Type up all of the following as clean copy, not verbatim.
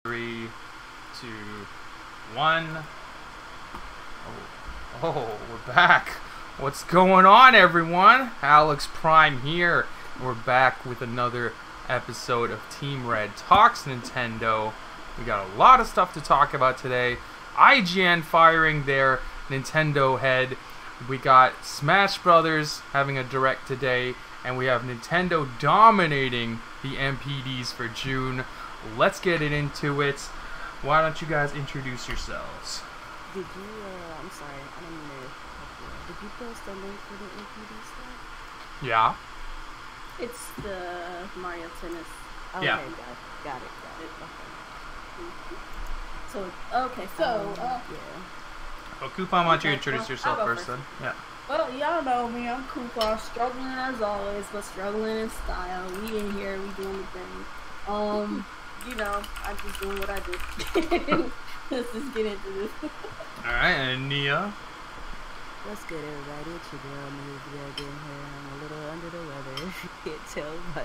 3, 2, 1. Oh, we're back. What's going on, everyone? Alex Prime here. We're back with another episode of Team Red Talks Nintendo. We got a lot of stuff to talk about today. IGN firing their Nintendo head. We got Smash Brothers having a direct today, and we have Nintendo dominating the NPDs for June. Let's get into it. Why don't you guys introduce yourselves? Did you, I'm sorry, I didn't mean to. Did you post a link for the NPD stuff? Yeah. It's the Mario Tennis. Okay, Yeah. Got it. Okay. So, yeah. Well, Kuuppon, why don't you Okay, introduce well, yourself I'll go first first. then? Yeah. well, y'all know me. I'm Kuuppon, struggling as always, but struggling in style. We in here, we doing the thing. You know, I'm just doing what I do. Let's just get into this. Alright, and Nia. What's good, everybody? It's your girl, TheVideoGamHer. I'm a little under the weather, if you can't tell by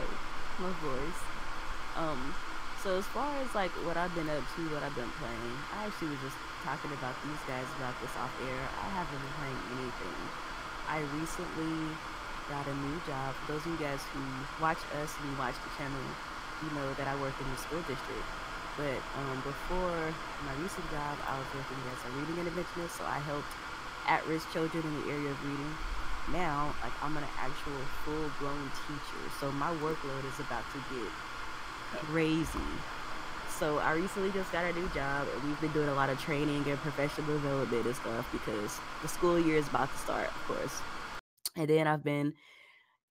my voice. So as far as like what I've been up to, what I've been playing, I actually was just talking about these guys about this off air. I haven't been playing anything. I recently got a new job. For those of you guys who watch us and watch the channel, you know that I work in the school district. But before my recent job, I was working as a reading interventionist, so I helped at-risk children in the area of reading. Now, like, I'm an actual full-blown teacher, so my workload is about to get crazy. So I recently just got a new job, and we've been doing a lot of training and professional development and stuff because the school year is about to start, of course. And then I've been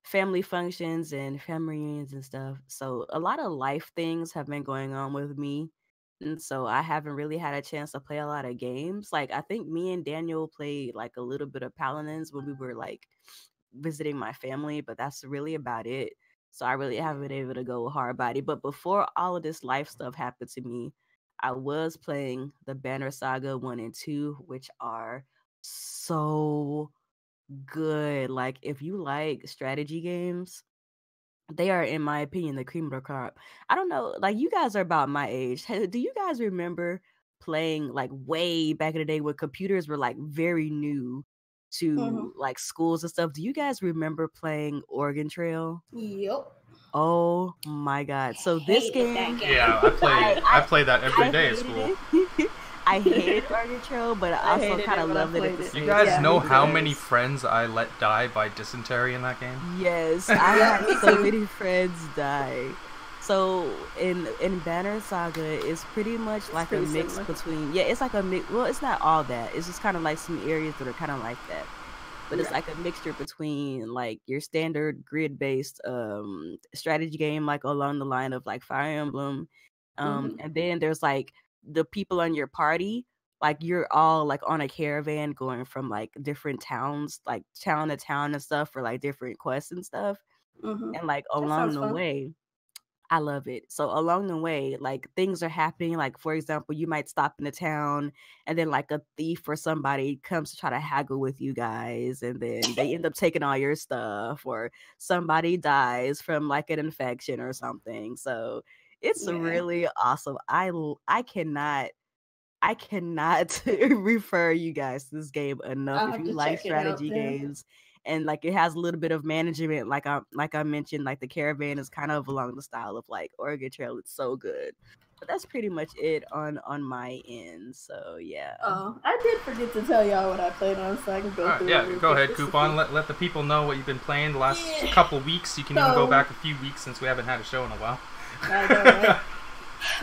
family functions and family reunions and stuff. So a lot of life things have been going on with me. And so I haven't really had a chance to play a lot of games. Like, I think me and Daniel played like a little bit of Paladins when we were like visiting my family, but that's really about it. So I really haven't been able to go hard body. But before all of this life stuff happened to me, I was playing the Banner Saga 1 and 2, which are so good. Like, if you like strategy games, they are, in my opinion, the cream of the crop. I don't know, like, you guys are about my age. Do you guys remember playing like way back in the day when computers were like very new to like schools and stuff? Do you guys remember playing Oregon Trail? Yep. Oh my god. So this game, Yeah, I play that every day at school. I hated Oregon Trail, but I also hated kind it of when I loved it at played the it. same You guys Yeah, know me how too. many friends I let die by dysentery in that game? Yes, I had so many friends die. So in Banner Saga, it's pretty much like a pretty mix similar. between, yeah, it's like a mix. Well, it's not all that. It's just kind of like some areas that are kind of like that. But it's Right. like a mixture between like your standard grid-based strategy game, like along the line of like Fire Emblem, and then there's like the people on your party, like you're all like on a caravan going from like different towns, like town to town and stuff for like different quests and stuff. And like That along sounds the fun. way, I love it. So along the way, like things are happening. Like, for example, you might stop in a town and then like a thief or somebody comes to try to haggle with you guys, and then they end up taking all your stuff, or somebody dies from like an infection or something. So it's Yeah. really awesome. I cannot refer you guys to this game enough. I'll If have you to like check it out strategy then. games, and like it has a little bit of management, like I mentioned, like the caravan is kind of along the style of like Oregon Trail. It's so good. But that's pretty much it on my end. So yeah. Oh, I did forget to tell y'all what I played on, so I can go through it. Yeah, real go quick ahead, just to Kuuppon. see. Let the people know what you've been playing the last Yeah. couple weeks. You can even go So- back a few weeks since we haven't had a show in a while. I know, right?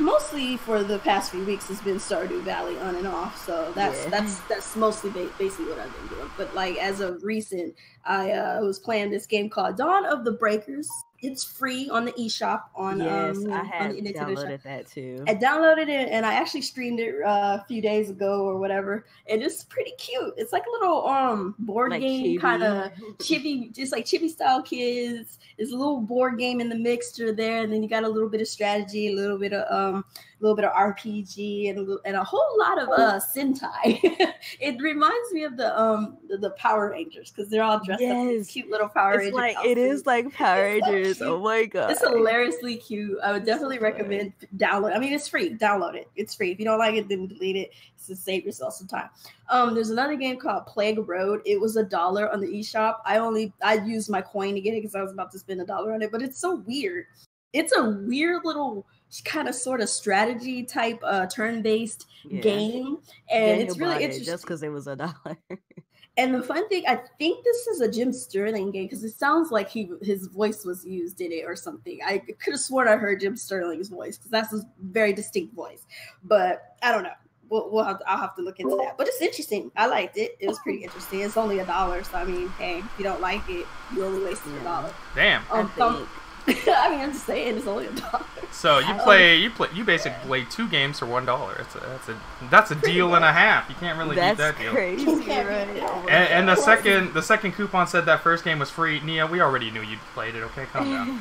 Mostly for the past few weeks, it's been Stardew Valley on and off. So that's mostly basically what I've been doing. But like as of recent, I was playing this game called Dawn of the Breakers. It's free on the eShop on Yes, I on had the Nintendo shop. downloaded that too. I downloaded it and I actually streamed it a few days ago or whatever, and it's pretty cute. It's like a little board Like game, chibi. kind of chibi, just like chibi style kids. There's a little board game in the mixture there, and then you got a little bit of strategy, a little bit of RPG, and a whole lot of Sentai. It reminds me of the Power Rangers because they're all dressed up in these Yes. cute little Power It's Ranger like costumes. it is like Power It's so Rangers. cute. Oh my god. It's hilariously cute. I would definitely recommend download. I mean, it's free. Download it. It's free. If you don't like it, then delete it. It's to save yourself some time. There's another game called Plague Road. It was $1 on the eShop. I used my coin to get it because I was about to spend $1 on it, but it's so weird. It's a weird little kind of sort of strategy type turn-based game, and Daniel it's really bought it interesting. just because it was $1. And the fun thing, I think this is a Jim Sterling game because it sounds like his voice was used in it or something. I could have sworn I heard Jim Sterling's voice because that's a very distinct voice. But I don't know. I'll have to look into that. But it's interesting. I liked it. It was pretty interesting. It's only $1, so I mean, hey, if you don't like it, you only wasted $1. Damn. I mean, I'm just saying it's only $1. So you basically play 2 games for $1. That's a deal and a half. You can't really beat that deal. Crazy, right? Oh and the second coupon said that first game was free. Nia, we already knew you played it. Okay, calm down.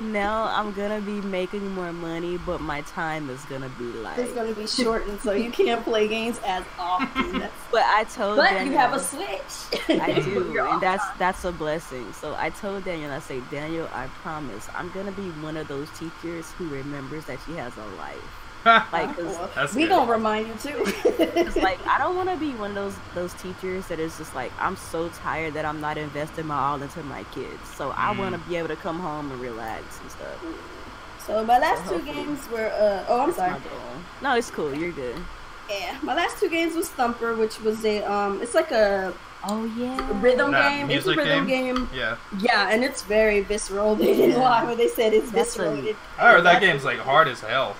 Now I'm gonna be making more money, but my time is gonna be like it's gonna be shortened, so you can't play games as often. But I told Daniel, you have a Switch. I do, and that's a blessing. So I told Daniel, I say, Daniel, I promise, I'm gonna be one of those teachers who remembers that she has a life. Like, we gonna remind you too. It's like I don't want to be one of those teachers that is just like, I'm so tired that I'm not investing my all into my kids. So I want to be able to come home and relax and stuff. So my last 2 games were I'm sorry. No, it's cool. You're good. Yeah, my last 2 games was Thumper, which was it's like a rhythm game. It's a rhythm game. Yeah, and it's very visceral. They didn't lie when they said it's visceral. I heard that game's like hard as hell.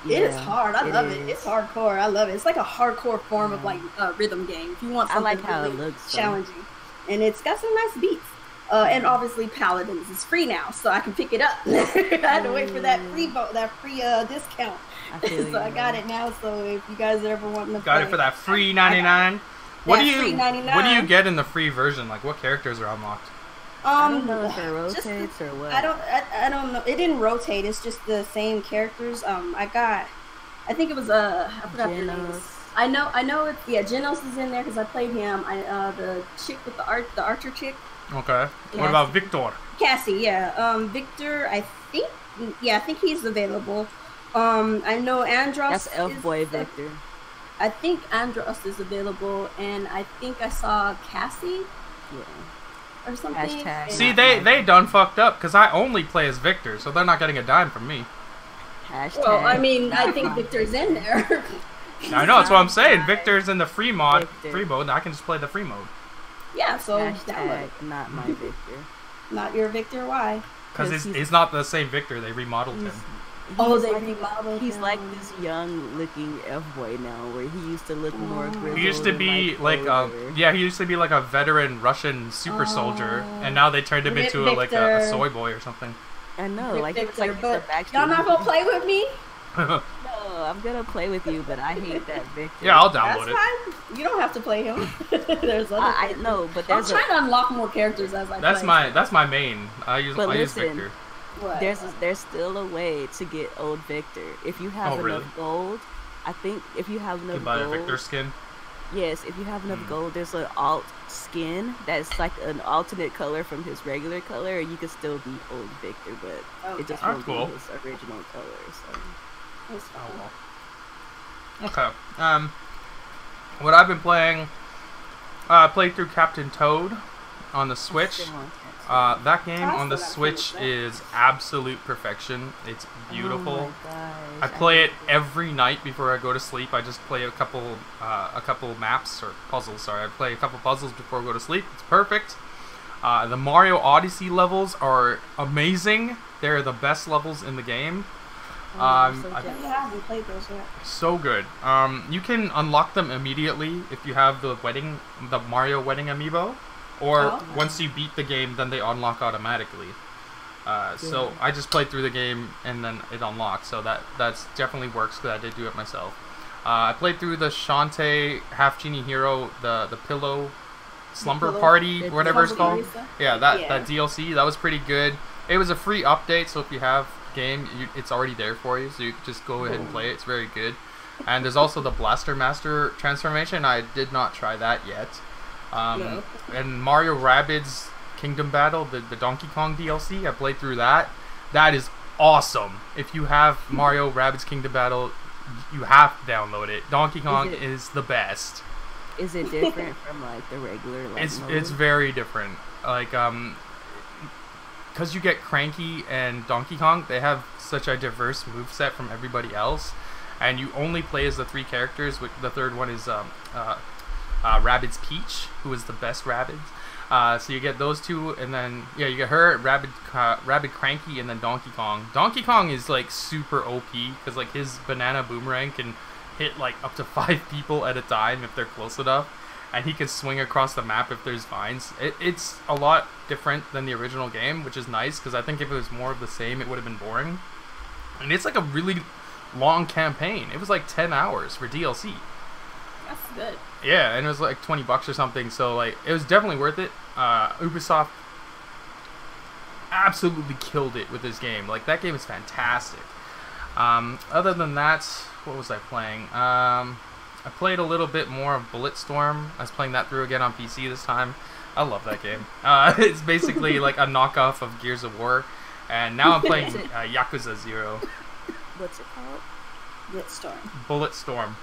It is hard. I love it. It's hardcore. I love it. It's like a hardcore form of like a rhythm game. If you want something how really it looks challenging, and it's got some nice beats. And obviously Paladins is free now, so I can pick it up. I had to wait for that free discount. So I got it now. So if you guys ever want to got it for that free 99. What do you get in the free version? Like what characters are unlocked? I don't know if it rotates or what. I don't know. It didn't rotate. It's just the same characters. I think it was I forgot the names. I know it's Genos is in there because I played him. The chick with the archer chick. Okay. What about Victor? Cassie, yeah. Victor, I think he's available. I know Andros. That's Elf Boy Victor. I think Andros is available, and I think I saw Cassie. Yeah. Or something. See, they done fucked up because I only play as Victor, so they're not getting a dime from me. Well, I mean, I think Victor's in there. I know, that's what I'm saying. Victor's in the free mode, and I can just play the free mode. Yeah, so not my Victor. Not your Victor, why? Because he's not the same Victor, they remodeled him. He's like this young-looking F-boy now, where he used to look more grizzled. He used to be he used to be like a veteran Russian super soldier, and now they turned him into a soy boy or something. I know, like he was like y'all not gonna play with me? No, I'm gonna play with you, but I hate that Victor. Yeah, I'll download it. Fine. You don't have to play him. There's other I know, but I'm trying to unlock more characters as I play. That's my main. I use Victor. What? There's still a way to get old Victor. If you have enough gold, I think if you have enough gold, buy a Victor skin. Yes, if you have enough gold, there's an alt skin that's like an alternate color from his regular color, and you can still be old Victor, but it just won't be his original color. So. Okay. What I've been playing, I played through Captain Toad on the Switch. That game on the Switch is absolute perfection. It's beautiful. I play it every night before I go to sleep. I just play a couple maps or puzzles. Sorry, I play a couple puzzles before I go to sleep. It's perfect. The Mario Odyssey levels are amazing. They're the best levels in the game. I haven't played those yet. So good. You can unlock them immediately if you have the Mario Wedding amiibo, or once you beat the game, then they unlock automatically. So I just played through the game and then it unlocked. So that's definitely works because I did do it myself. I played through the Shantae Half Genie Hero, the Pillow Slumber Party, whatever it's called. Yeah, that DLC that was pretty good. It was a free update, so if you have game, it's already there for you, so you can just go ahead and play it. It's very good. And there's also the Blaster Master transformation. I did not try that yet. No. And Mario Rabbids Kingdom Battle, the Donkey Kong DLC, I played through that. That is awesome. If you have Mario Rabbids Kingdom Battle, you have to download it. Donkey Kong is the best. Is it different from like the regular? Like, it's very different. Like because you get Cranky and Donkey Kong, they have such a diverse moveset from everybody else, and you only play as the 3 characters. The third one is Rabbids Peach, who is the best Rabbids. So you get those 2, and then you get her, Rabbid Cranky, and then Donkey Kong. Donkey Kong is like super OP because like his banana boomerang can hit like up to 5 people at a time if they're close enough, and he can swing across the map if there's vines. It's a lot different than the original game, which is nice because I think if it was more of the same, it would have been boring. And it's like a really long campaign. It was like 10 hours for DLC. That's good. Yeah, and it was like $20 or something, so like it was definitely worth it. Ubisoft absolutely killed it with this game. Like that game is fantastic. Other than that, what was I playing? I played a little bit more of Bulletstorm. I was playing that through again on PC this time. I love that game. It's basically like a knockoff of Gears of War, and now I'm playing Yakuza 0. What's it called? Bulletstorm. Bulletstorm.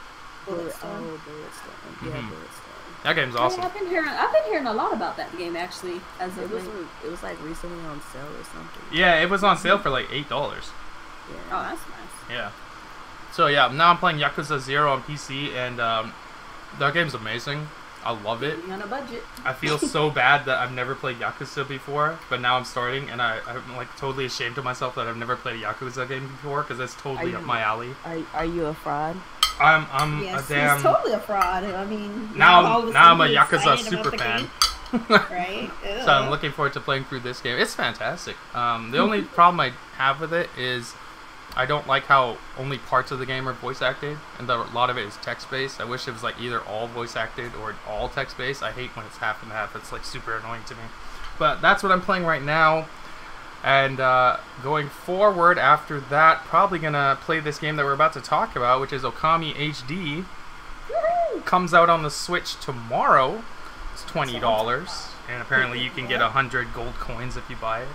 Bulletstorm. Bulletstorm. Yeah, Bulletstorm. That game's awesome. I've been hearing a lot about that game actually. As it was like recently on sale or something. Yeah, it was on sale for like $8. Yeah. Oh, that's nice. Yeah. So yeah, now I'm playing Yakuza 0 on PC, and that game's amazing. I love it. On a budget. I feel so bad that I've never played Yakuza before, but now I'm starting, and I'm like totally ashamed of myself that I've never played a Yakuza game before because that's totally up my alley. Are you a fraud? I'm yes, a damn. He's totally a fraud. I mean, now I'm a Yakuza super fan. Right? So I'm looking forward to playing through this game. It's fantastic. The only problem I have with it is I don't like how only parts of the game are voice acted, and a lot of it is text based. I wish it was like either all voice acted or all text based. I hate when it's half and half. It's like super annoying to me. But that's what I'm playing right now. And going forward after that, probably gonna play this game that we're about to talk about, which is Okami HD. Woo-hoo! Comes out on the Switch tomorrow. It's $20, and apparently you can get 100 gold coins if you buy it.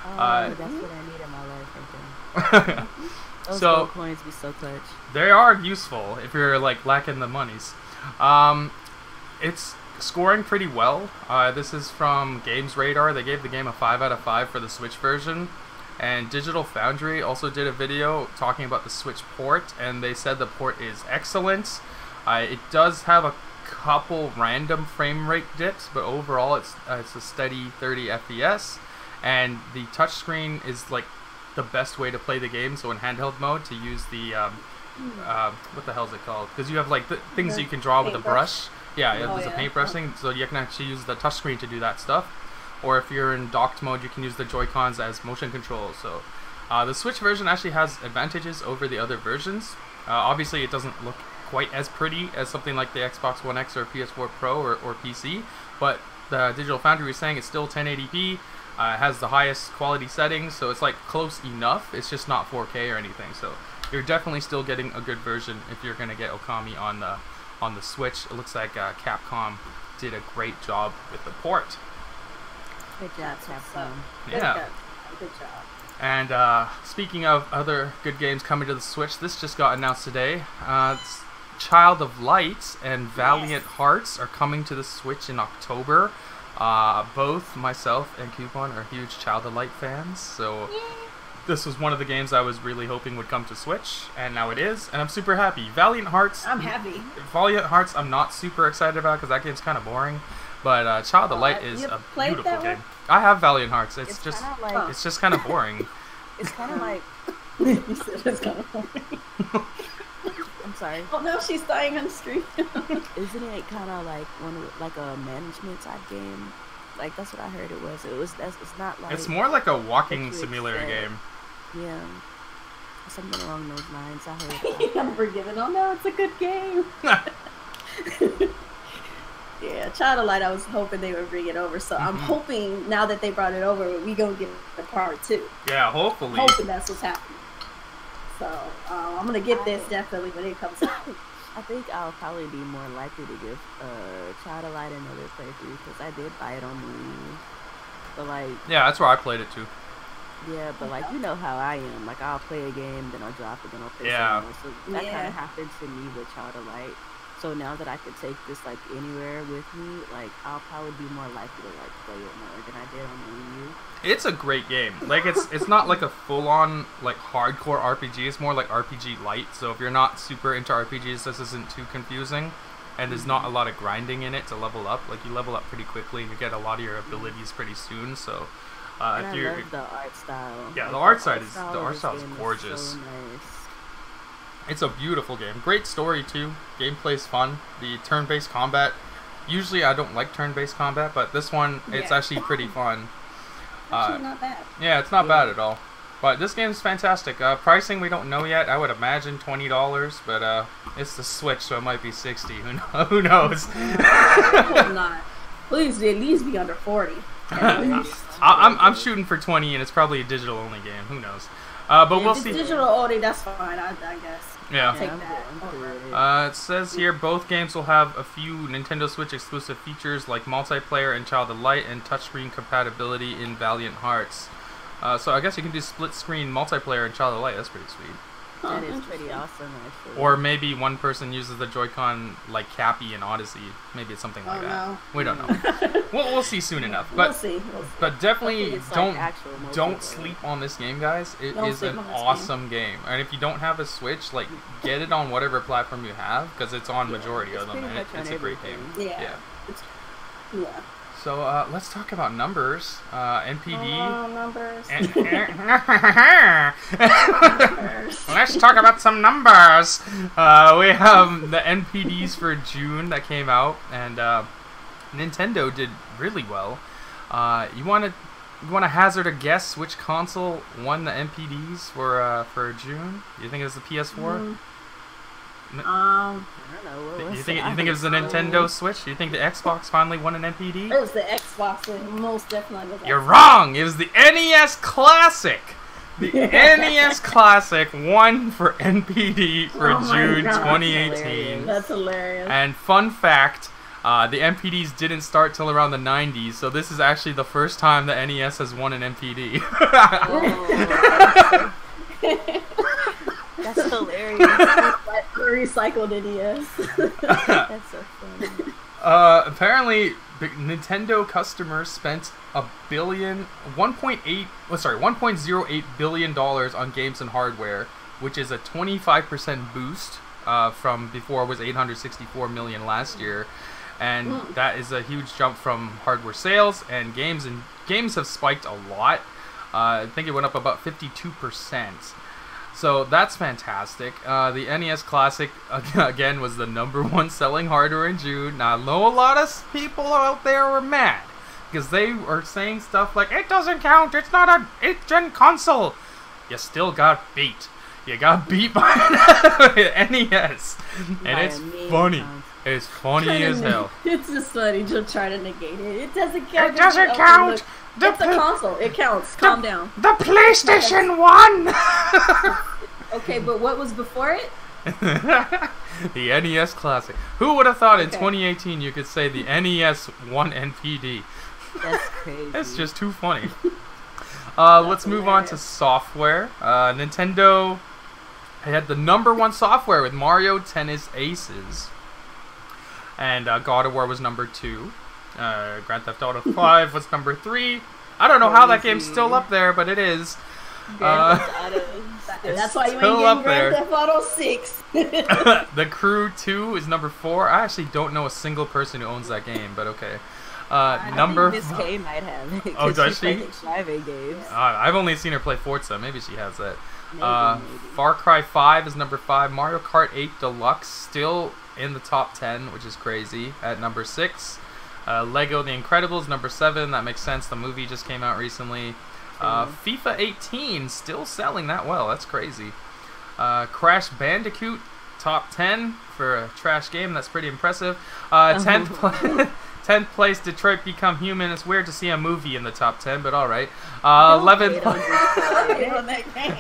That's what I need in my life, I think. Those gold coins be so clutch. They are useful if you're like lacking the monies. It's scoring pretty well. This is from Games Radar. They gave the game a 5 out of 5 for the Switch version. And Digital Foundry also did a video talking about the Switch port, and they said the port is excellent. It does have a couple random frame rate dips, but overall it's a steady 30 FPS. And the touchscreen is like the best way to play the game. So in handheld mode, to use the what the hell is it called? Because you have like the things that you can draw with a brush. Yeah, there's a paintbrush thing, so you can actually use the touchscreen to do that stuff. Or if you're in docked mode, you can use the Joy-Cons as motion controls. So the Switch version actually has advantages over the other versions. Obviously, it doesn't look quite as pretty as something like the Xbox One X or PS4 Pro or PC, but the Digital Foundry was saying it's still 1080p. It has the highest quality settings, so it's like close enough. It's just not 4K or anything. So you're definitely still getting a good version if you're gonna get Okami on the Switch. It looks like Capcom did a great job with the port. Good job, Capcom. Yeah. Good job. And speaking of other good games coming to the Switch, this just got announced today. Child of Light and Valiant Hearts are coming to the Switch in October. Both myself and Kuuppon are huge Child of Light fans, so this was one of the games I was really hoping would come to Switch, and now it is, and I'm super happy. Valiant Hearts, I'm happy. Valiant Hearts, I'm not super excited about because that game's kind of boring, but Child of Light is a beautiful game. I have Valiant Hearts. It's just like, it's just kind of boring. It's kind of like you said it's kind of boring. I'm sorry. Oh no, she's dying on the street. Isn't it kind of like a management type game? Like that's what I heard it was. It's not like. It's more like a walking simulator game. Yeah, something along those lines. I heard. I'm forgiven. Oh no, it's a good game. Yeah, Child of Light. I was hoping they would bring it over, so I'm hoping now that they brought it over, we gonna get the part 2. Yeah, hopefully. Hoping that's what's happening. So I'm gonna get this definitely when it comes out. I think I'll probably be more likely to give Child of Light another playthrough because I did buy it on the Wii. But like, Yeah, that's where I played it too. yeah, but like you know how I am. Like I'll play a game, then I'll drop it, then I'll play Yeah. something else. So that kind of happened to me with Child of Light. So now that I could take this like anywhere with me, like I'll probably be more likely to like play it more than I did on the Wii U. It's a great game. Like it's not like a full-on like hardcore RPG. It's more like RPG light. So if you're not super into RPGs, this isn't too confusing. And there's not a lot of grinding in it to level up. Like you level up pretty quickly and you get a lot of your abilities pretty soon. So And if I you're love the art style. yeah, Like, the art style is this game gorgeous. so nice. It's a beautiful game. Great story too. Gameplay's fun. The turn-based combat. Usually I don't like turn-based combat, but this one it's actually pretty fun. Actually, not bad. Yeah, it's not bad at all. But this game's fantastic. Pricing we don't know yet. I would imagine $20, but it's the Switch, so it might be $60. Who knows? I hope not. Please, at least be under 40. I'm shooting for 20, and it's probably a digital only game. Who knows? But we'll see. Digital only, that's fine. I guess. Yeah. Take I'm that. going through Okay. it. It says here both games will have a few Nintendo Switch exclusive features like multiplayer and Child of Light and touchscreen compatibility in Valiant Hearts. So I guess you can do split screen multiplayer in Child of Light. That's pretty sweet. That is pretty awesome, actually. Or maybe one person uses the Joy-Con like Cappy in Odyssey. Maybe it's something like that. No. We don't know. we'll see soon enough. But We'll see. but definitely It's like don't actual don't multiplayer. sleep on this game, guys. It Don't is sleep an on this awesome game. And if you don't have a Switch, like get it on whatever platform you have because it's on majority it's of them. pretty And much on it's a great game. everything. Yeah. Yeah. So let's talk about numbers. NPD. Numbers. Let's talk about some numbers. We have the NPDs for June that came out, and Nintendo did really well. You want to hazard a guess which console won the NPDs for June? You think it was the PS4? I don't know. What You was think it? it was the Nintendo Switch? You think the Xbox finally won an NPD? It was the Xbox. It most definitely was. You're wrong. It was the NES Classic. The NES Classic won for NPD for Oh my June God. 2018. That's hilarious. And fun fact, the NPDs didn't start till around the 90s, so this is actually the first time the NES has won an NPD. Oh, that's hilarious. Recycled NES. That's so funny. Apparently, Nintendo customers spent $1.08 billion on games and hardware, which is a 25% boost from before it was 864 million last year, and that is a huge jump from hardware sales. And games have spiked a lot. I think it went up about 52%. So that's fantastic. The NES Classic, again, was the #1 selling hardware in June. Now, I know a lot of people out there were mad because they were saying stuff like, it doesn't count, it's not a 8th-gen console. You still got beat. You got beat by NES. And By it's a meme funny. console. It's funny as hell. It's just funny just trying to negate it. It doesn't count. It doesn't count. It's a console. It counts. Calm down. The PlayStation 1! Okay, but what was before it? The NES Classic. Who would have thought in Okay. 2018 you could say the NES won NPD? That's crazy. It's just too funny. Let's move on to software. Nintendo had the #1 software with Mario Tennis Aces. And God of War was #2. Grand Theft Auto 5 was #3. I don't know how that game's still up there, but it is. That's why you ain't still getting up Grand there. Theft Auto 6. The Crew 2 is #4. I actually don't know a single person who owns that game, but okay. Number Miss K might have it. Oh, 'cause does she? she? plays driving games. I've only seen her play Forza. Maybe she has that. Maybe. Far Cry 5 is #5. Mario Kart 8 Deluxe still in the top 10, which is crazy, at #6. Lego The Incredibles #7. That makes sense. The movie just came out recently. FIFA 18 still selling that well. That's crazy. Crash Bandicoot top 10 for a trash game. That's pretty impressive. 10th 10th place, Detroit Become Human. It's weird to see a movie in the top 10, but alright. 11th place.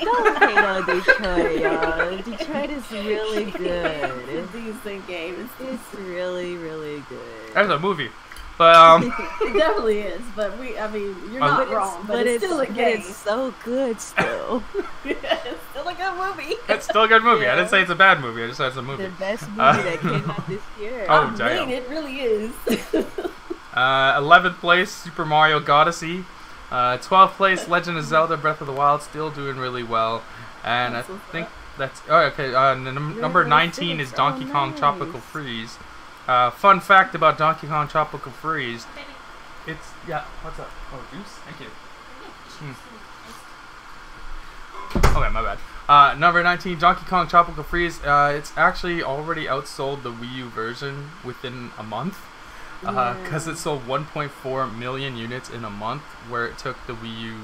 Don't hate on Detroit, y'all. Detroit is really good. It's a decent game. It's really, really good. That's a movie. But, it definitely is, but you're not wrong, but it's still a game. It's so good still. It's still a good movie. It's still a good movie. Yeah. I didn't say it's a bad movie. I just said it's a movie. The best movie that came out this year. Oh, damn. It really is. 11th place, Super Mario Odyssey. 12th place, Legend of Zelda Breath of the Wild, still doing really well. And I think that's... Oh, okay. Number 19 is Donkey Kong Tropical Freeze. Fun fact about Donkey Kong Tropical Freeze. It's... Yeah, what's up? Oh, juice? Thank you. Okay, my bad. Number 19, Donkey Kong Tropical Freeze. It's actually already outsold the Wii U version within a month. Because it sold 1.4 million units in a month, where it took the Wii U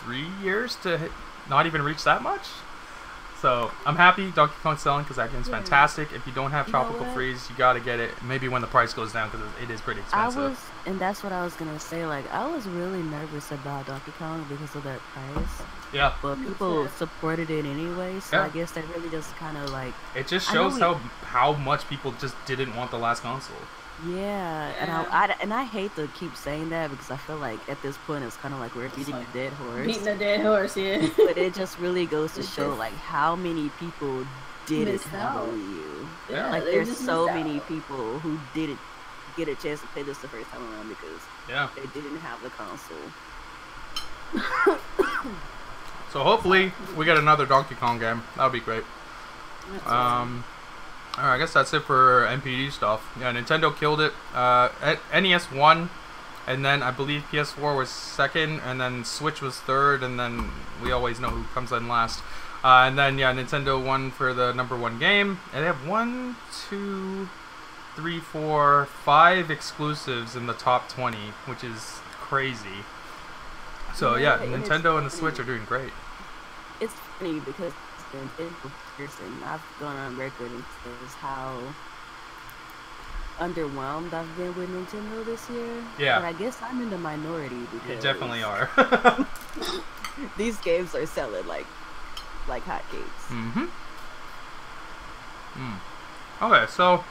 3 years to not even reach that much. So I'm happy Donkey Kong's selling because that game's fantastic. If you don't have Tropical Freeze, you gotta get it. Maybe when the price goes down because it is pretty expensive. And that's what I was gonna say. Like, I was really nervous about Donkey Kong because of that price. Yeah. But people supported it anyway, so I guess that really just kind of like. It just shows how much people just didn't want the last console. Yeah, and I hate to keep saying that because I feel like at this point it's kind of like we're beating a dead horse. Beating a dead horse, yeah. But it just really goes to show like how many people didn't have a Wii U. Yeah. Like there's so many people who didn't get a chance to play this the first time around because they didn't have the console. So hopefully we get another Donkey Kong game. That would be great. Alright, I guess that's it for NPD stuff. Yeah, Nintendo killed it. NES won, and then I believe PS4 was second, and then Switch was third, and then we always know who comes in last. And then, Nintendo won for the #1 game. And they have 5 exclusives in the top 20, which is crazy. So, Nintendo and the Switch are doing great. It's funny because I've gone on record and says how underwhelmed I've been with Nintendo this year. Yeah. But I guess I'm in the minority because You definitely are. these games are selling like hotcakes. Okay, so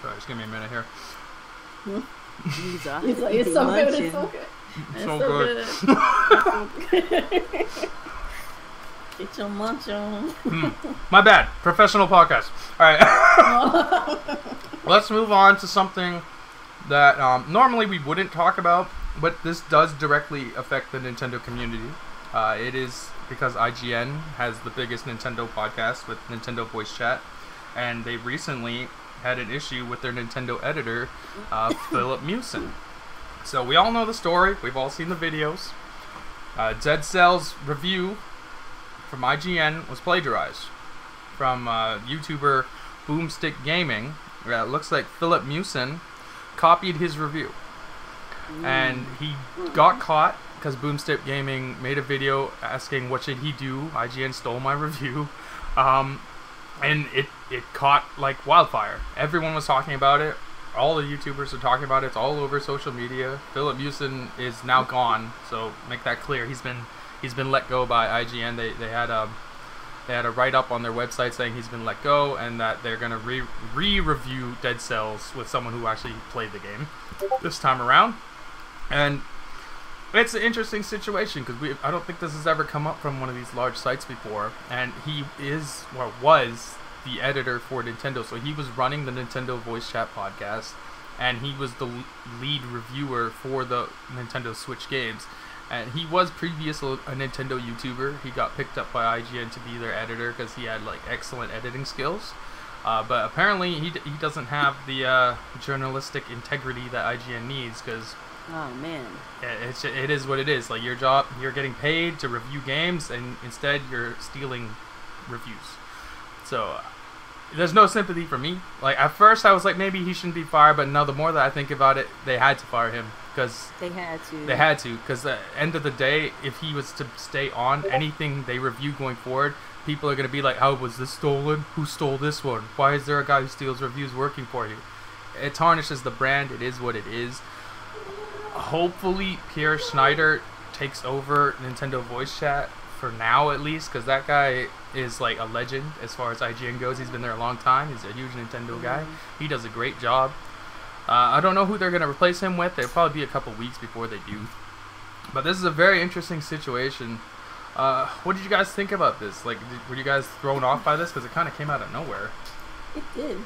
sorry, just give me a minute here. He's like, it's so good, it's so good. It's so good. Get your munch on. My bad. Professional podcast. Alright. Let's move on to something that normally we wouldn't talk about, but this does directly affect the Nintendo community. It is because IGN has the biggest Nintendo podcast with Nintendo Voice Chat, and they recently had an issue with their Nintendo editor, Filip Musin. So we all know the story. We've all seen the videos. Dead Cell's review from IGN was plagiarized from YouTuber Boomstick Gaming. It looks like Filip Musin copied his review, and he got caught because Boomstick Gaming made a video asking what should he do. IGN stole my review, and it caught like wildfire. Everyone was talking about it. All the YouTubers are talking about it. It's all over social media. Filip Musin is now gone, so make that clear. He's been let go by IGN. They had a write up on their website saying he's been let go and that they're gonna re-review Dead Cells with someone who actually played the game this time around. And it's an interesting situation because I don't think this has ever come up from one of these large sites before. And he was the editor for Nintendo, so he was running the Nintendo Voice Chat podcast, and he was the lead reviewer for the Nintendo Switch games. And he was previously a Nintendo YouTuber. He got picked up by IGN to be their editor because he had like excellent editing skills. But apparently he doesn't have the journalistic integrity that IGN needs because oh man, it is what it is. Like your job, you're getting paid to review games, and instead you're stealing reviews. So there's no sympathy for me. Like at first I was like maybe he shouldn't be fired, but now the more that I think about it, they had to fire him because they had to. Because at the end of the day, if he was to stay on anything they review going forward, people are gonna be like, "How was this stolen? Who stole this one? Why is there a guy who steals reviews working for you?" it tarnishes the brand. It is what it is. Hopefully, Pierre Schneider takes over Nintendo Voice Chat for now, at least, because that guy is like a legend as far as IGN goes. He's been there a long time. He's a huge Nintendo guy. He does a great job. I don't know who they're going to replace him with. It'll probably be a couple weeks before they do. But this is a very interesting situation. What did you guys think about this? Like, were you guys thrown off by this? Because it kind of came out of nowhere. It did.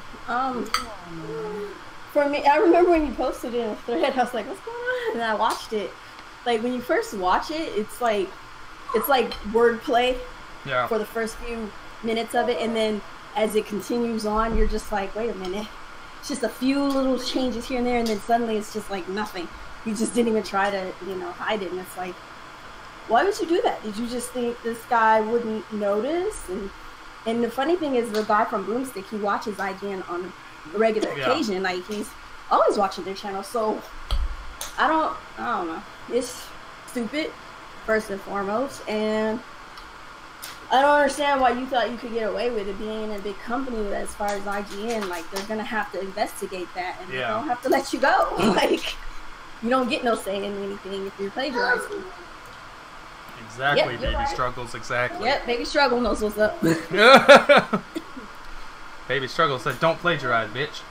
For me, I remember when you posted it in a thread, I was like, what's going on? And I watched it. Like, when you first watch it, it's like wordplay for the first few minutes of it. And then as it continues on, you're just like, wait a minute. It's just a few little changes here and there. And then suddenly it's just like nothing. You just didn't even try to, hide it. And it's like, why would you do that? Did you just think this guy wouldn't notice? And the funny thing is, the guy from Boomstick, he watches IGN on a regular occasion. Like, he's always watching their channel. So I don't know. It's stupid, first and foremost. And I don't understand why you thought you could get away with it being in a big company as far as IGN. Like, they're going to have to investigate that. And they don't have to let you go. Like, you don't get no say in anything if you're plagiarizing. Exactly, Baby Struggles, exactly. Yep, Baby Struggle knows what's up. Baby Struggle said, don't plagiarize, bitch.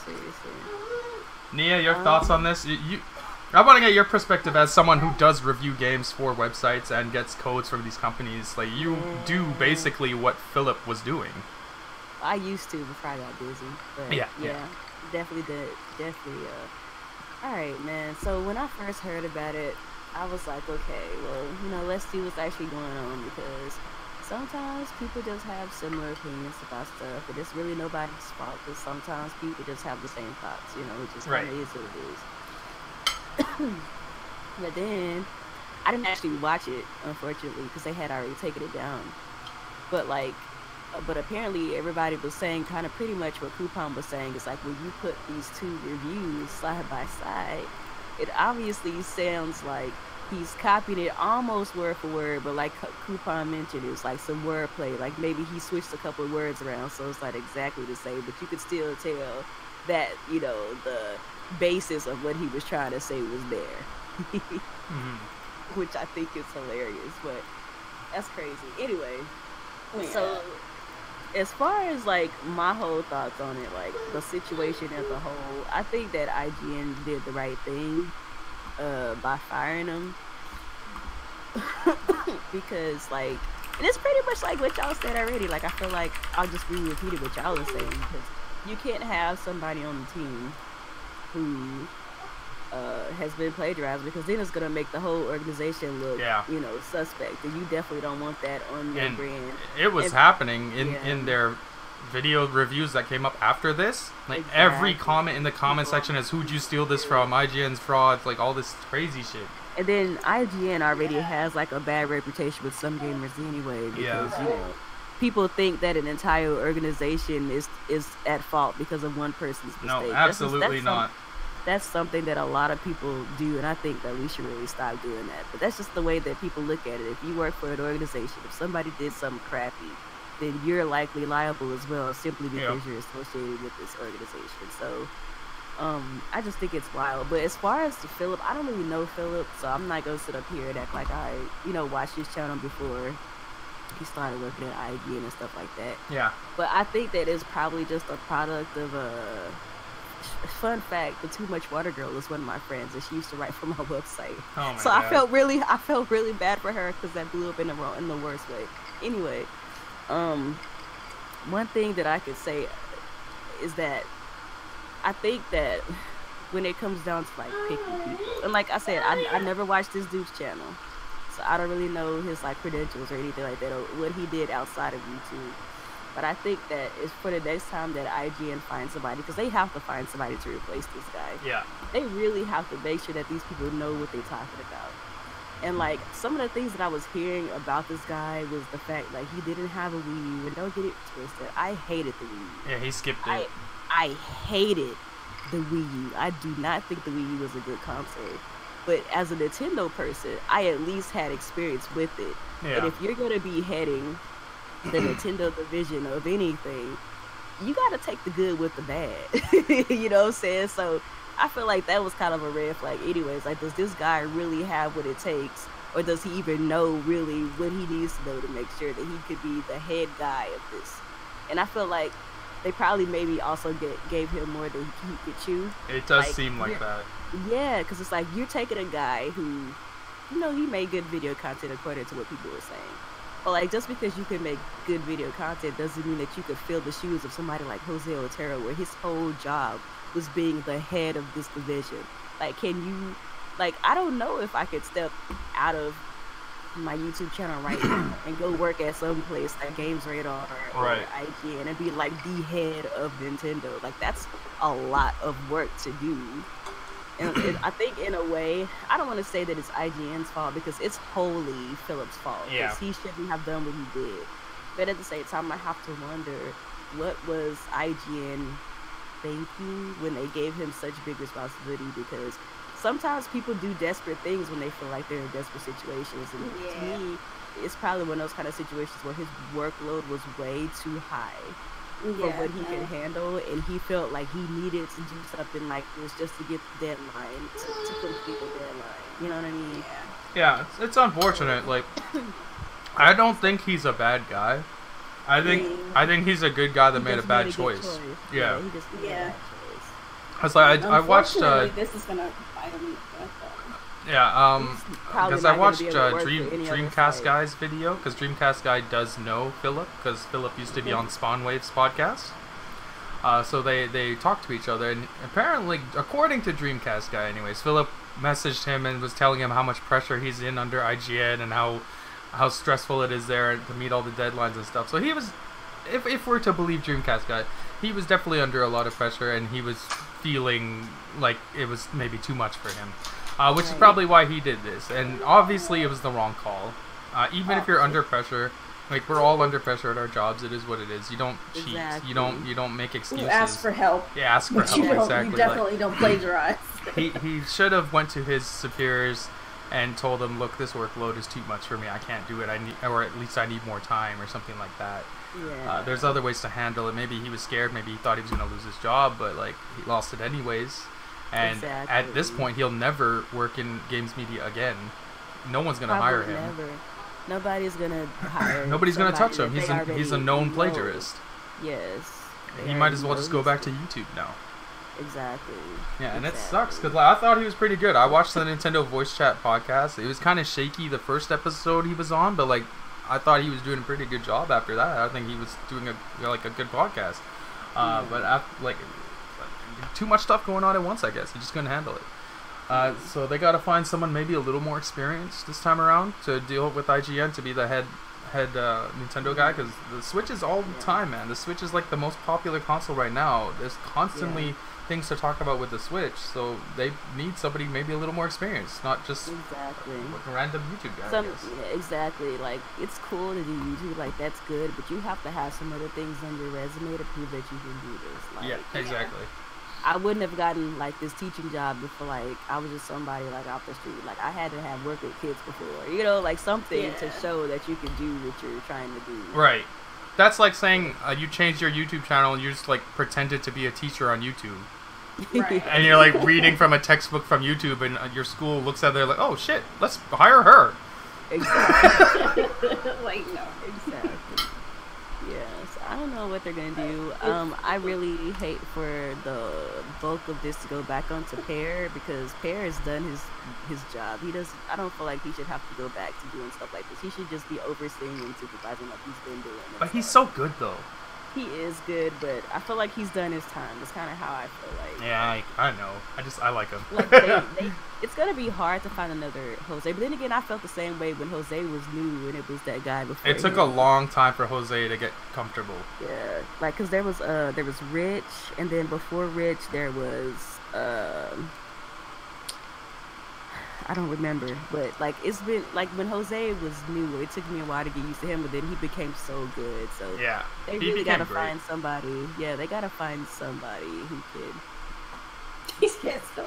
Seriously. Nia, your thoughts on this? I want to get your perspective as someone who does review games for websites and gets codes from these companies. Like, you do basically what Filip was doing. I used to before I got busy. But yeah. Definitely did. Definitely, Alright, man. So when I first heard about it, I was like, okay, well, let's see what's actually going on, because sometimes people just have similar opinions about stuff, and it's really nobody's fault, because sometimes people just have the same thoughts, it just kind of is what it is. But then, I didn't actually watch it, unfortunately, because they had already taken it down. But apparently everybody was saying kind of pretty much what Kuuppon was saying. It's like, when you put these two reviews side by side, it obviously sounds like he's copying it almost word for word, but like Kuuppon mentioned, it's like some wordplay. Like, maybe he switched a couple of words around, so it's not exactly the same, but you could still tell that, the basis of what he was trying to say was there. Which I think is hilarious, but that's crazy. Anyway, so as far as like my whole thoughts on it, like the situation as a whole, I think that IGN did the right thing by firing him. Because like, and it's pretty much like what y'all said already. Like, I feel like I'll just re-repeat what y'all are saying, because you can't have somebody on the team who has been plagiarized, because then it's gonna make the whole organization look, suspect, and you definitely don't want that on your brand. It was happening in their video reviews that came up after this. Like, every comment in the comment section is, "Who'd you steal this from? IGN's fraud," like all this crazy shit. And then IGN already has like a bad reputation with some gamers anyway, because people think that an entire organization is at fault because of one person's mistake. No, absolutely not. That's something that a lot of people do, and I think that we should really stop doing that. But that's just the way that people look at it. If you work for an organization, if somebody did something crappy, then you're likely liable as well, simply because you're associated with this organization. So I just think it's wild. But as far as Filip, I don't really know Filip, so I'm not going to sit up here and act like I watched his channel before he started working at IGN and stuff like that. Yeah. But I think that it's probably just a product of fun fact, the Too Much Water Girl is one of my friends, and she used to write for my website. Oh my God. I felt really bad for her, because that blew up in the worst way. Anyway, one thing that I could say is that I think that when it comes down to like picking people, and like I said, I never watched this dude's channel, so I don't really know his like credentials or anything like that, or what he did outside of YouTube. But I think that it's for the next time that IGN finds somebody, because they have to find somebody to replace this guy. Yeah. They really have to make sure that these people know what they're talking about. And like, some of the things that I was hearing about this guy was the fact like he didn't have a Wii U, and don't get it twisted, I hated the Wii U. Yeah, he skipped it. I hated the Wii U. I do not think the Wii U was a good console. But as a Nintendo person, I at least had experience with it. Yeah. And if you're going to be heading the Nintendo division of anything, you got to take the good with the bad. You know what I'm saying? So I feel like that was kind of a red flag anyways. Like, does this guy really have what it takes? Or does he even know really what he needs to know to make sure that he could be the head guy of this? And I feel like they probably maybe also gave him more than he could chew. It does seem like that. Yeah, because it's like you're taking a guy who, you know, he made good video content according to what people were saying. But like, just because you can make good video content doesn't mean that you could fill the shoes of somebody like Jose Otero, where his whole job was being the head of this division. Like, can you, like, I don't know if I could step out of my YouTube channel right now and go work at some place like Games Radar or IGN and be like the head of Nintendo. Like, that's a lot of work to do. And I think in a way, I don't want to say that it's IGN's fault because it's wholly Filip's fault. Because he shouldn't have done what he did. But at the same time, I have to wonder, what was IGN thinking when they gave him such big responsibility? Because sometimes people do desperate things when they feel like they're in desperate situations. And to me, it's probably one of those kind of situations where his workload was way too high for what he could handle, and he felt like he needed to do something like this just to get the deadline, to complete the deadline. You know what I mean? Yeah, it's unfortunate. Like, I don't think he's a bad guy. I think he's a good guy that made a bad choice. Yeah. He just made a bad choice. I was like, I watched. This is gonna bite him. Yeah, because I watched Dreamcast Guy's video, because Dreamcast Guy does know Filip, because Filip used to be on Spawnwave's podcast. So they talked to each other, and apparently, according to Dreamcast Guy anyways, Filip messaged him and was telling him how much pressure he's in under IGN and how stressful it is there to meet all the deadlines and stuff. So he was, if we're to believe Dreamcast Guy, he was definitely under a lot of pressure, and he was feeling like it was maybe too much for him. Which is probably why he did this, and obviously it was the wrong call. Even if you're under pressure, like, we're all under pressure at our jobs. It is what it is. You don't cheat. You don't make excuses. You ask for help. Yeah, ask for help. Exactly. You definitely don't plagiarize. he should have went to his superiors and told them, look, this workload is too much for me. I can't do it. I need, or at least I need more time, or something like that. Yeah. There's other ways to handle it. Maybe he was scared. Maybe he thought he was going to lose his job, but like, he lost it anyways. And at this point, he'll never work in games media again. No one's going to hire him. Never. Nobody's going to hire him. Nobody's going to touch him. He's a known plagiarist. Yes. He might as well just go back to YouTube now. Exactly. Yeah, and it sucks, because like, I thought he was pretty good. I watched the Nintendo Voice Chat podcast. It was kind of shaky the first episode he was on, but like, I thought he was doing a pretty good job after that. I think he was doing a good podcast. But after, like, too much stuff going on at once, I guess. He just couldn't handle it. So they got to find someone maybe a little more experienced this time around to deal with IGN, to be the head Nintendo guy, because the Switch is all the time, man. The Switch is like the most popular console right now. There's constantly things to talk about with the Switch, so they need somebody maybe a little more experienced, not just like a random YouTube guy. Exactly. Like, it's cool to do YouTube, like, that's good, but you have to have some other things on your resume to prove that you can do this. Like, yeah, exactly. I wouldn't have gotten like this teaching job if like I was just somebody like off the street. Like, I had to have worked with kids before, you know, like something to show that you can do what you're trying to do. Right. That's like saying you changed your YouTube channel and you just like pretended to be a teacher on YouTube. Right. And you're like reading from a textbook from YouTube, and your school looks at it like, oh shit, let's hire her. Exactly. Like, no. Exactly. Yes, I don't know what they're gonna do. I really hate for the bulk of this to go back onto Pear, because Pear has done his job. I don't feel like he should have to go back to doing stuff like this. He should just be overseeing and supervising like he's been doing. But he's so good though. He is good, but I feel like he's done his time. That's kind of how I feel like. Yeah, I know. I like him. Like it's gonna be hard to find another Jose. But then again, I felt the same way when Jose was new and it was that guy before. It took a long time for Jose to get comfortable. Yeah, like, cause there was Rich, and then before Rich there was I don't remember, but like, it's been like when Jose was new, it took me a while to get used to him, but then he became so good. So yeah, they really gotta find somebody. Yeah, they gotta find somebody who could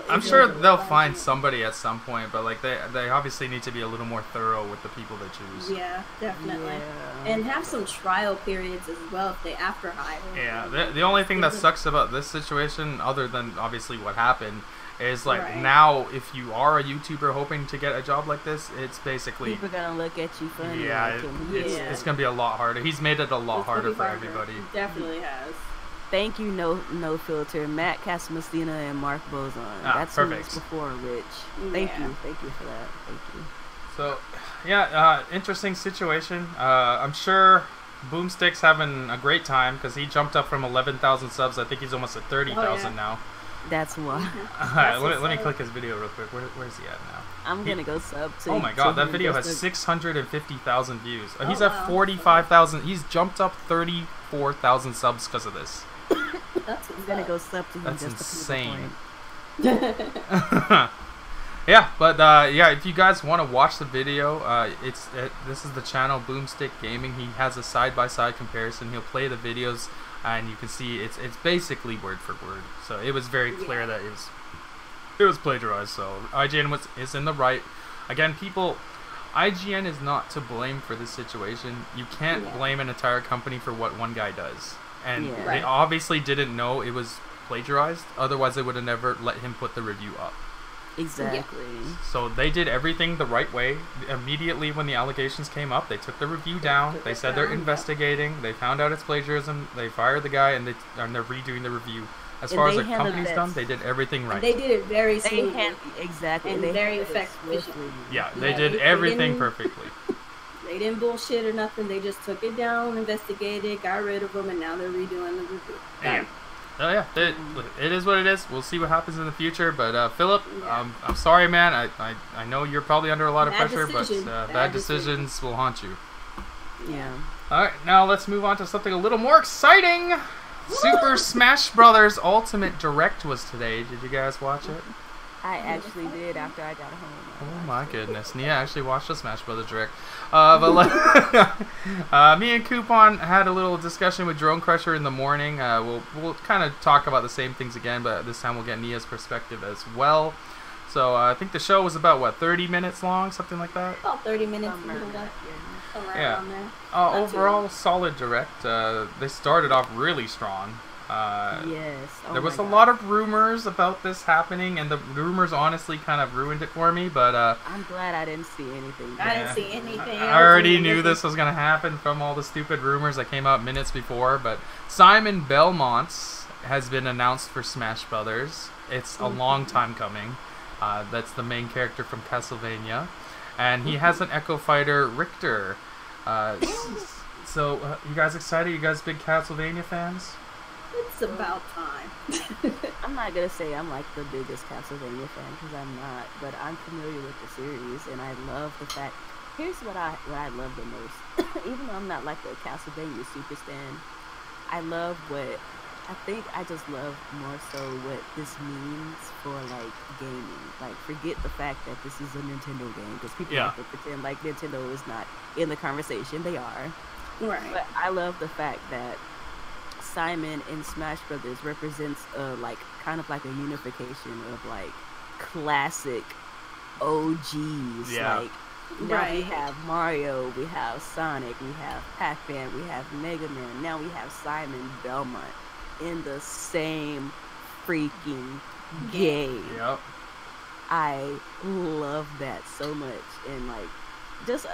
I'm sure they'll find somebody at some point, but like they obviously need to be a little more thorough with the people they choose. Yeah, definitely. Yeah. And have some trial periods as well if they after hire. Yeah, the only thing that sucks about this situation, other than obviously what happened, is like Right. now if you are a YouTuber hoping to get a job like this, it's basically People gonna look at you funny. yeah, like, it's gonna be a lot harder. He's made it a lot It's gonna harder be for harder. everybody. He definitely has. Thank you, no filter, Matt Casamassina and Mark Bozon. That's perfect. who was before Rich. Thank Yeah. you for that. Thank you. So, yeah, interesting situation. I'm sure Boomstick's having a great time because he jumped up from 11,000 subs. I think he's almost at 30,000 now. That's why. Let me click his video real quick. Where's he at now? I'm gonna go sub to. Oh my god, that him video has just 650,000 views. He's Oh, at wow. 45,000. He's jumped up 34,000 subs because of this. That's I'm gonna go sub to him. That's just insane. To prove a point. Yeah, but yeah, if you guys want to watch the video, this is the channel Boomstick Gaming. He has a side-by-side comparison. He'll play the videos, and you can see it's basically word for word. So it was very clear that it was plagiarized. So IGN is in the right. Again, IGN is not to blame for this situation. You can't blame an entire company for what one guy does, and Yeah. they obviously didn't know it was plagiarized. Otherwise, they would have never let him put the review up. Exactly. So they did everything the right way. Immediately when the allegations came up, they took the review down. They said they're investigating. They found out it's plagiarism. They fired the guy, and they're redoing the review. As far as the company's done, they did everything right. They did it very smoothly. Exactly. And they very handled it effective. swiftly. Yeah, they Yeah, did they everything didn't- perfectly. They didn't bullshit or nothing. They just took it down, investigated, got rid of them, and now they're redoing the review. Yeah. Oh yeah, it is what it is. We'll see what happens in the future. But Philip, I'm sorry, man. I know you're probably under a lot of Bad pressure, decision. but Bad bad decision. decisions will haunt you. Yeah. All right, now let's move on to something a little more exciting. Super Smash Brothers Ultimate Direct was today. Did you guys watch it? I actually did after I got home. Oh my goodness, Nia actually watched the Smash Brothers Direct. But me and Kuuppon had a little discussion with Drone Crusher in the morning. We'll kind of talk about the same things again, but this time we'll get Nia's perspective as well. So I think the show was about, what, 30 minutes long? Something like that? About 30 minutes. Somewhere Something like around that. Yeah. Around there. Overall, solid Direct. They started off really strong. Yes. Oh There was my a God. lot of rumors about this happening, and the rumors honestly kind of ruined it for me, but I'm glad I didn't see anything. I didn't see anything. I already knew this was going to happen from all the stupid rumors that came out minutes before, but Simon Belmont has been announced for Smash Brothers. It's a long time coming. That's the main character from Castlevania, and he has an Echo Fighter Richter. So, you guys excited? You guys big Castlevania fans? It's about time. I'm not gonna say I'm like the biggest Castlevania fan because I'm not, but I'm familiar with the series and I love the fact. Here's what I love the most. Even though I'm not like a Castlevania super stan, I love what I think. I just love more so what this means for like gaming. Like, forget the fact that this is a Nintendo game because people like to pretend like Nintendo is not in the conversation. They are. Right. But I love the fact that Simon in Smash Brothers represents like kind of like a unification of like classic OGs. Yeah. Like now we have Mario, we have Sonic, we have Pac-Man, we have Mega Man. Now we have Simon Belmont in the same freaking game. Yep. I love that so much, and like just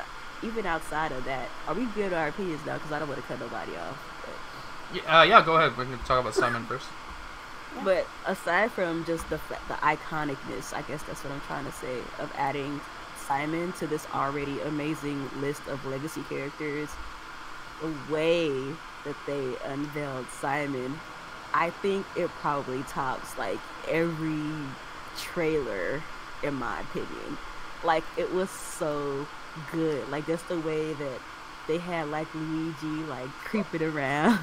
even outside of that, are we good at our opinions now? Because I don't want to cut nobody off. Yeah, go ahead. We're going to talk about Simon first. But aside from just the iconicness, I guess that's what I'm trying to say, of adding Simon to this already amazing list of legacy characters, the way that they unveiled Simon, I think it probably tops like every trailer, in my opinion. Like, it was so good. Like, just the way that they had like Luigi like creeping around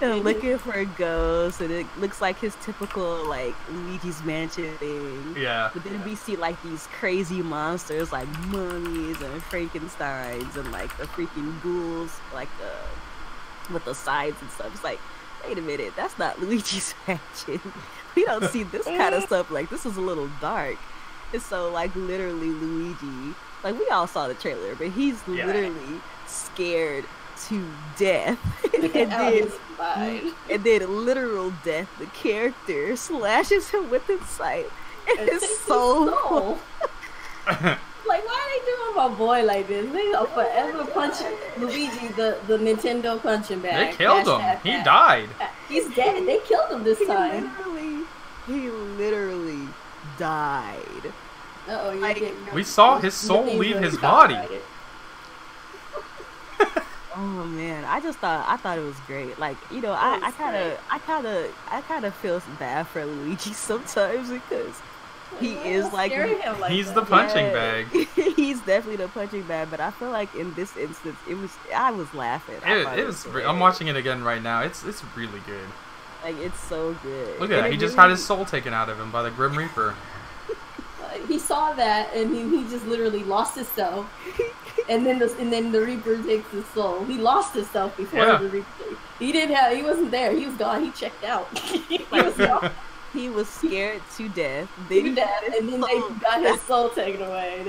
and looking for a ghost, and it looks like his typical like Luigi's Mansion thing. Yeah. But then we see like these crazy monsters like mummies and Frankensteins and like the freaking ghouls like with the sides and stuff. It's like wait a minute, that's not Luigi's mansion. We don't see this kind of stuff. Like, this is a little dark. And so, like, literally Luigi, like, we all saw the trailer, but he's literally scared to death. and then literal death, the character slashes him with his sight. And his soul. Like, why are they doing my boy like this? They gonna forever punch Luigi, the Nintendo punching bag. They killed him. He died. He's dead. They killed him this time. He literally died. Uh-oh, we saw his soul leave his body. Oh man, I thought it was great. Like, you know, I kind of feel bad for Luigi sometimes because he is like he's the punching bag. He's definitely the punching bag, but I feel like in this instance, I was laughing. It was. I'm watching it again right now. It's really good. Like, it's so good. Look at that. He just had his soul taken out of him by the Grim Reaper. He saw that and he just literally lost himself. And then the Reaper takes his soul. He lost himself before the Reaper. He wasn't there. He was gone. He checked out. He was scared to death. And then they got his soul taken away.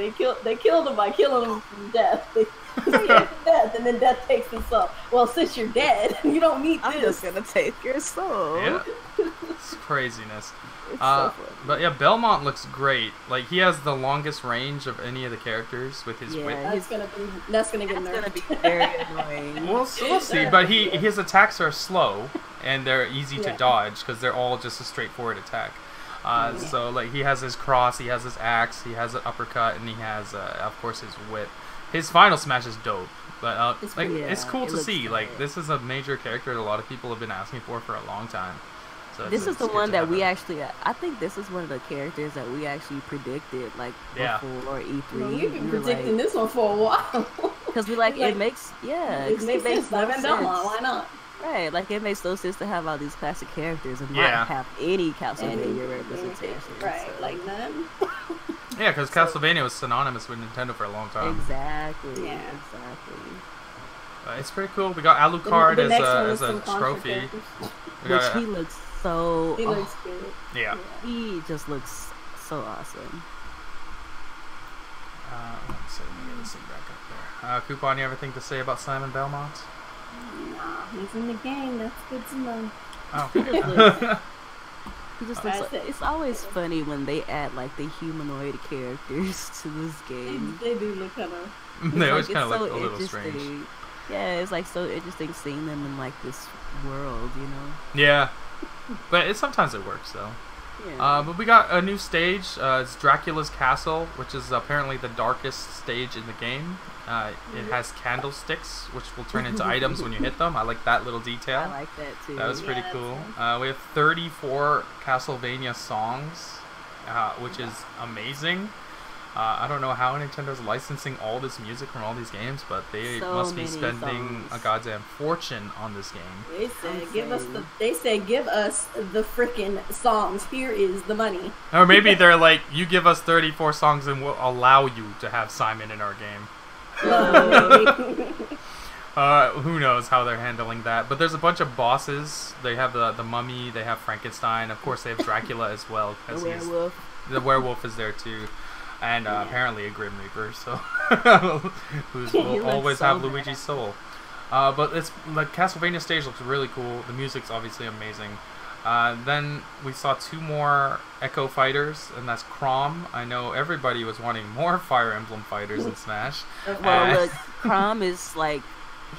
They killed him by killing him from death. They scared to death, and then death takes his soul. Well, since you're dead, you don't need this. I'm just gonna take your soul. Yeah. It's craziness. It's so fun. But yeah, Belmont looks great. Like, he has the longest range of any of the characters with his whip. That's gonna get nerfed. Gonna be very annoying. We'll see. But his attacks are slow and they're easy to dodge because they're all just a straightforward attack. So like, he has his cross, he has his axe, he has an uppercut, and he has of course his whip. His final smash is dope. But it's cool to see. Like, this is a major character that a lot of people have been asking for a long time. So this is the one that we actually, I think this is one of the characters that we actually predicted, like, before E3. Well, we've been predicting this one for a while. Because we it makes sense. Why not? Right, like, it makes no sense to have all these classic characters and not have any Castlevania representation. Right, so. like none. Yeah, because Castlevania was synonymous with Nintendo for a long time. Exactly. Yeah. Exactly. It's pretty cool. We got Alucard as a trophy. Which he looks so... He looks good. Yeah. He just looks so awesome. Let's see, let me get this thing back up there. Kuuppon, you have anything to say about Simon Belmont? Nah, he's in the game. That's good to know. Oh. He just looks like, it's always funny when they add, like, the humanoid characters to this game. They do look kind of... They always kind of look a little strange. Yeah, it's like so interesting seeing them in, like, this world, you know? Yeah. But sometimes it works, though. Yeah. But we got a new stage. It's Dracula's Castle, which is apparently the darkest stage in the game. It has candlesticks, which will turn into items when you hit them. I like that little detail. I like that, too. That was pretty cool. We have 34 Castlevania songs, which is amazing. I don't know how Nintendo's licensing all this music from all these games, but they must be spending a goddamn fortune on this game. They said, give us the frickin' songs. Here is the money. Or maybe they're like, you give us 34 songs and we'll allow you to have Simon in our game. Who knows how they're handling that. But there's a bunch of bosses. They have the mummy, they have Frankenstein, of course they have Dracula as well. The werewolf is there too. And apparently a Grim Reaper, so will always have Luigi's soul. But the Castlevania stage looks really cool. The music's obviously amazing. Then we saw 2 more Echo Fighters, and that's Chrom. I know everybody was wanting more Fire Emblem fighters in Smash. Well, look, Chrom is like...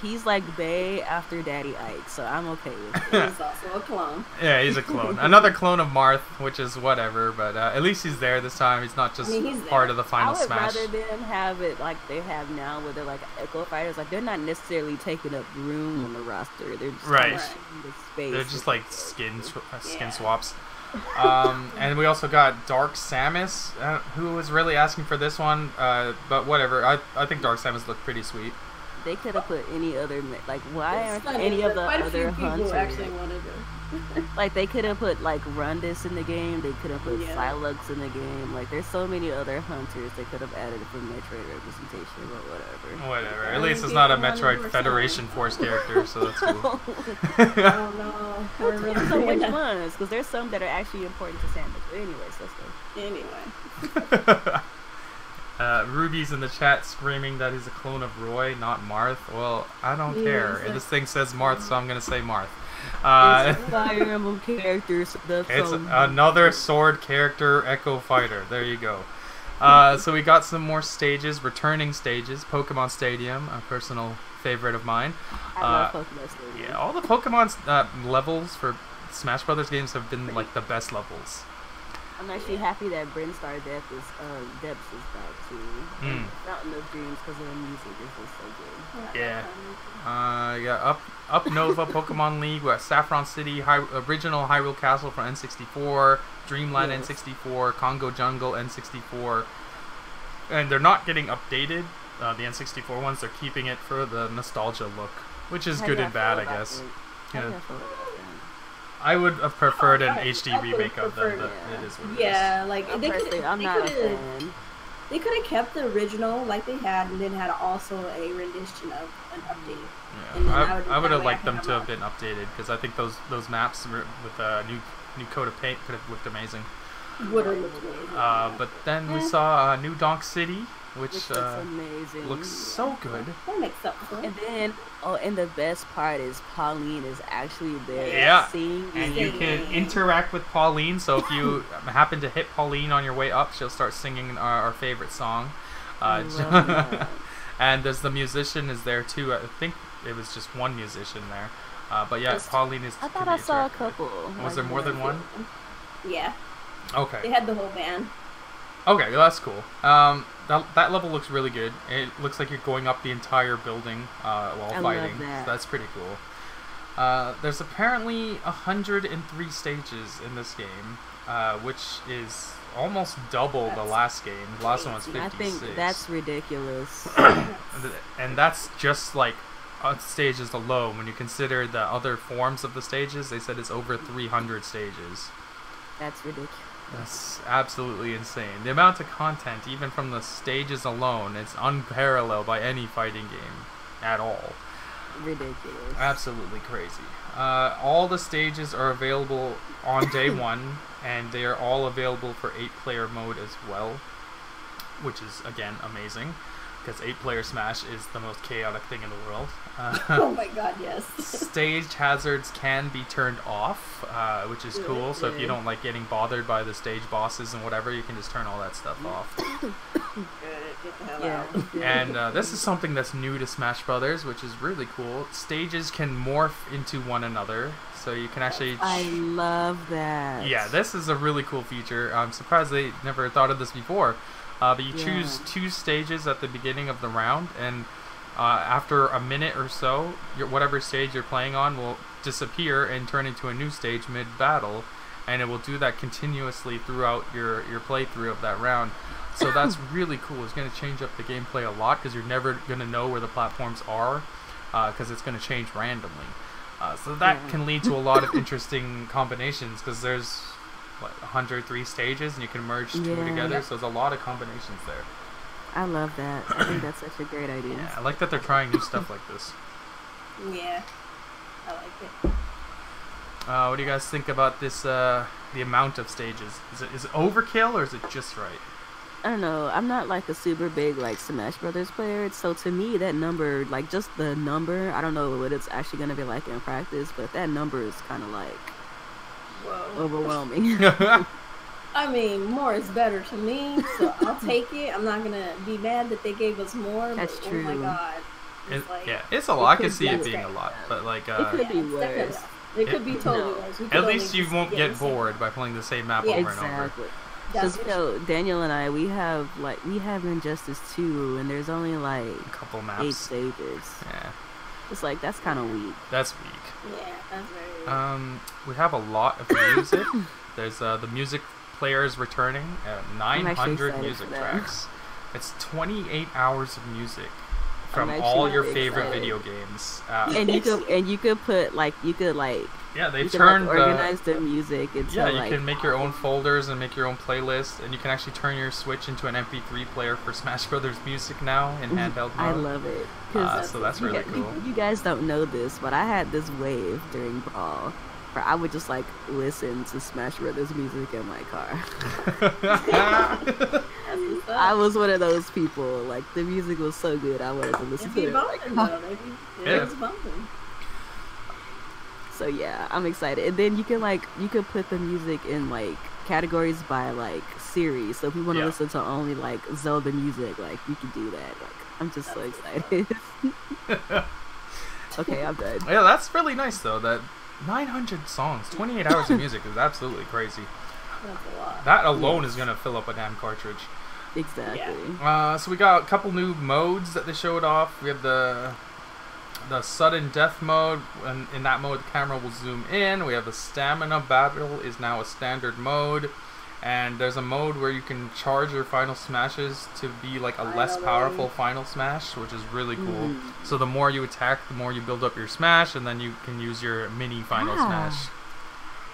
He's like Bay after Daddy Ike, so I'm okay with it. He's also a clone. Yeah, he's a clone. Another clone of Marth, which is whatever, but at least he's there this time. He's not just part of the final Smash. I would rather them have it like they have now, where they're like Echo Fighters. Like, they're not necessarily taking up room on the roster. They're just right. The space. They're just like skin swaps. And we also got Dark Samus, who was really asking for this one, but whatever. I think Dark Samus looked pretty sweet. They could have put any other, like, why aren't any of the other hunters? Actually wanted Like, they could have put, like, Rundus in the game. They could have put Silux in the game. Like, there's so many other hunters they could have added for Metroid representation, but whatever. Whatever. At least it's not a Metroid Federation Force character, so that's cool. Oh, no. We're really So which ones? Because there's some that are actually important to Samus. But anyways, let's go. Anyway. Ruby's in the chat screaming that he's a clone of Roy, not Marth. Well, I don't care. And this thing says Marth, so I'm going to say Marth. It's Fire Emblem characters. It's another sword character, Echo Fighter. There you go. So we got some more stages, returning stages. Pokemon Stadium, a personal favorite of mine. I love Pokemon Stadium. Yeah, all the Pokemon levels for Smash Brothers games have been like the best levels. I'm actually happy that Brinstar Depths is back too. Fountain of Dreams, because of the music is just so good. Yeah. Up Nova Pokemon League. We got Saffron City, original Hyrule Castle for N64, Dreamland N64, Congo Jungle N64, and they're not getting updated. The N64 ones, they're keeping it for the nostalgia look, which is good and bad, I guess. Yeah. I would have preferred an HD remake of them, but it is what it is. Yeah, like I'm not a fan. They could have kept the original like they had, and then had also a rendition of an update. Yeah, I would have liked them to have been updated, because I think those maps with a new coat of paint could have looked amazing. Would have looked amazing. But then we saw New Donk City, which looks amazing. Looks so good. That makes up for it. And then, and the best part is Pauline is actually there. Yeah, singing. and you can interact with Pauline. So if you happen to hit Pauline on your way up, she'll start singing our favorite song. And there's the musician is there too. I think it was just one musician there. But yeah, Pauline is. I thought I saw a couple. Was there more than one? Yeah. Okay. They had the whole band. Okay, well, that's cool. That level looks really good. It looks like you're going up the entire building while fighting. So that's pretty cool. There's apparently 103 stages in this game, which is almost double the last game. The last one was 56. I think that's ridiculous. And that's just like stages alone. When you consider the other forms of the stages, they said it's over 300 stages. That's ridiculous. That's absolutely insane. The amount of content, even from the stages alone, it's unparalleled by any fighting game at all. Ridiculous. Absolutely crazy. All the stages are available on day one, and they are all available for 8-player mode as well, which is, again, amazing, because 8-player Smash is the most chaotic thing in the world. Oh my god, yes. Stage hazards can be turned off, which is cool. So if you don't like getting bothered by the stage bosses and whatever, you can just turn all that stuff off. Get the hell out. And this is something that's new to Smash Brothers, which is really cool. Stages can morph into one another, so you can actually... I love that. Yeah, this is a really cool feature. I'm surprised they never thought of this before. But you choose 2 stages at the beginning of the round, and after a minute or so, whatever stage you're playing on will disappear and turn into a new stage mid-battle, and it will do that continuously throughout your playthrough of that round. So that's really cool. It's going to change up the gameplay a lot, because you're never going to know where the platforms are, because it's going to change randomly. So that can lead to a lot of interesting combinations, because there's 103 stages, and you can merge 2 together, so there's a lot of combinations there. I love that. I think that's such a great idea. Yeah, I like that they're trying new stuff like this. Yeah, I like it. What do you guys think about this, the amount of stages? Is it overkill, or is it just right? I don't know. I'm not like a super big like Smash Brothers player, so to me that number, like just the number, I don't know what it's actually going to be like in practice, but that number is kind of like overwhelming. I mean, more is better to me, so I'll take it. I'm not gonna be mad that they gave us more. That's but, true. Oh my god. It's a lot. I can see it being a lot, but like it could be worse. It could be totally worse. At least you won't get bored by playing the same map over and over. Because Daniel and I, we have Injustice 2, and there's only like a couple maps, 8 stages. Yeah, it's like that's kind of weak. That's weak. Yeah, that's very weak. We have a lot of music. There's the music players returning. 900 music tracks. It's 28 hours of music from all your favorite video games. And you could put yeah, they you turned can, organize the music into yeah, you can make your own folders and make your own playlists, and you can actually turn your Switch into an MP3 player for Smash Brothers music now in handheld mode. I love it. So that's really cool. You guys don't know this, but I had this wave during Brawl where I would just listen to Smash Brothers music in my car. I was one of those people. Like, the music was so good, I wanted to listen to it. It was bumping. So yeah, I'm excited. And then you can put the music in categories by series. So if you want to listen to only Zelda music, you can do that. I'm just so excited. Okay, I'm done. Yeah, that's really nice though. That 900 songs, 28 hours of music is absolutely crazy. That's a lot. That alone is gonna fill up a damn cartridge. Exactly. Yeah. So we got a couple new modes that they showed off. We have the sudden death mode, and in that mode the camera will zoom in. We have the stamina battle is now a standard mode, and there's a mode where you can charge your final smashes to be a less powerful final smash, which is really cool. So the more you attack, the more you build up your smash, and then you can use your mini final smash.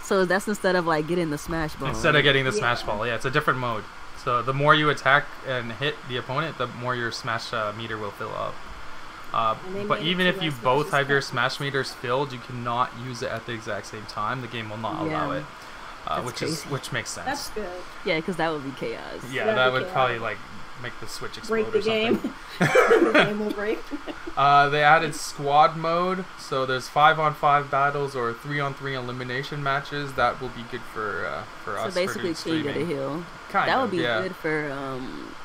So that's instead of getting the smash ball. Instead of getting the smash ball, yeah, it's a different mode. So the more you attack and hit the opponent, the more your smash meter will fill up. But even if you both have your smash meters filled, you cannot use it at the exact same time. The game will not allow it, which makes sense. That's good. Yeah, because that would be chaos. Yeah, that would probably make the Switch explode break the or something. Game. The game will break. They added squad mode, so there's 5-on-5 battles or 3-on-3 elimination matches. That will be good for us. So basically, King of the Hill. That would be good for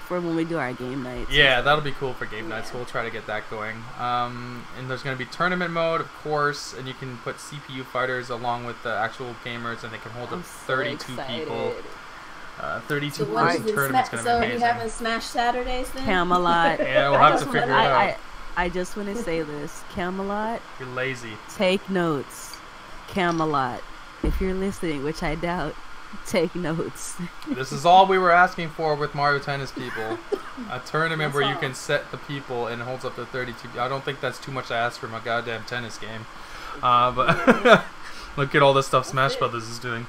when we do our game nights. Yeah, that'll be cool for game nights. We'll try to get that going. And there's going to be tournament mode, of course, and you can put CPU fighters along with the actual gamers, and they can hold up 32 people. 32 person tournament's going to be amazing. So are you having Smash Saturdays then? Camelot. Yeah, we'll have to figure it out. I just want to say this. Camelot. You're lazy. Take notes. Camelot. If you're listening, which I doubt, take notes. This is all we were asking for with Mario Tennis, people. A tournament where you can set the people and holds up to 32. I don't think that's too much to ask from a goddamn tennis game. But look at all the stuff Smash Brothers is doing.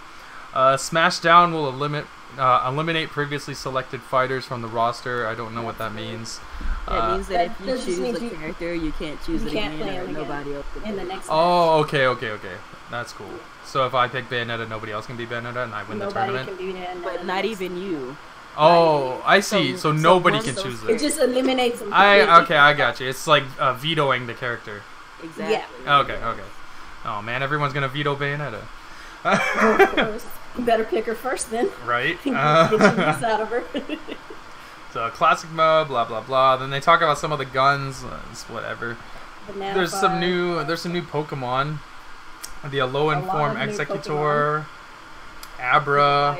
Smashdown will eliminate previously selected fighters from the roster. I don't know what that means. It means that if you choose a character, you can't choose it again, or nobody else can. In the next okay. That's cool. So if I pick Bayonetta, nobody else can be Bayonetta, and I win the tournament? Can be Bayonetta, but not even you. Oh, I see. So nobody can choose it. It just eliminates them. Okay, I got you. It's like vetoing the character. Exactly. Yeah. Okay. Oh man, everyone's gonna veto Bayonetta. Of course. You better pick her first then. Right. Get your use out of her. So classic mode, blah blah blah. Then they talk about some of the guns. It's whatever. There's some new Pokemon. The Alolan form Executor, Abra.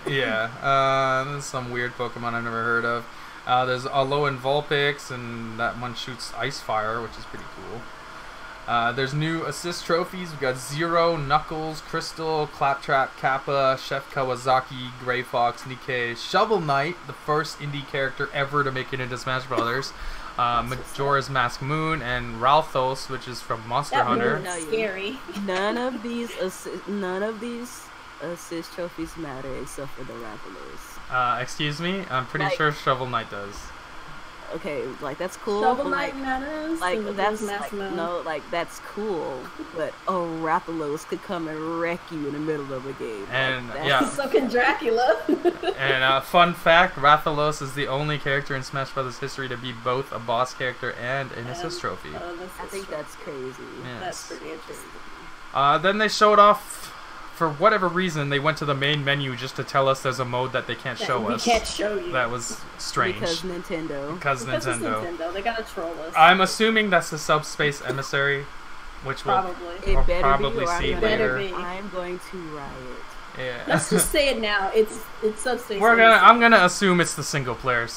Yeah, there's some weird Pokemon I've never heard of. There's Alolan Vulpix, and that one shoots Ice Fire, which is pretty cool. There's new assist trophies. We've got Zero, Knuckles, Crystal, Claptrap, Kappa, Chef Kawasaki, Gray Fox, Nikkei, Shovel Knight, the first indie character ever to make it into Smash Brothers. Majora's Mask Moon, and Ralthos, which is from Monster Hunter. That's scary. None of these assist trophies matter except for the Rathalos. Excuse me? I'm pretty sure Shovel Knight does. Okay, that's cool. Shovel Knight matters. That's cool. But Rathalos could come and wreck you in the middle of a game. And so can Dracula. And fun fact: Rathalos is the only character in Smash Brothers history to be both a boss character and an assist trophy. I think that's crazy. Yes. That's pretty interesting. Then they showed off. For whatever reason, they went to the main menu just to tell us there's a mode that they can't show us. We can't show you. That was strange. Because Nintendo. Because it's Nintendo. They gotta troll us. I'm assuming that's the Subspace Emissary, which we'll probably see later. I'm going to riot. Yeah. Let's just say it now. It's Subspace. I'm gonna assume it's the single player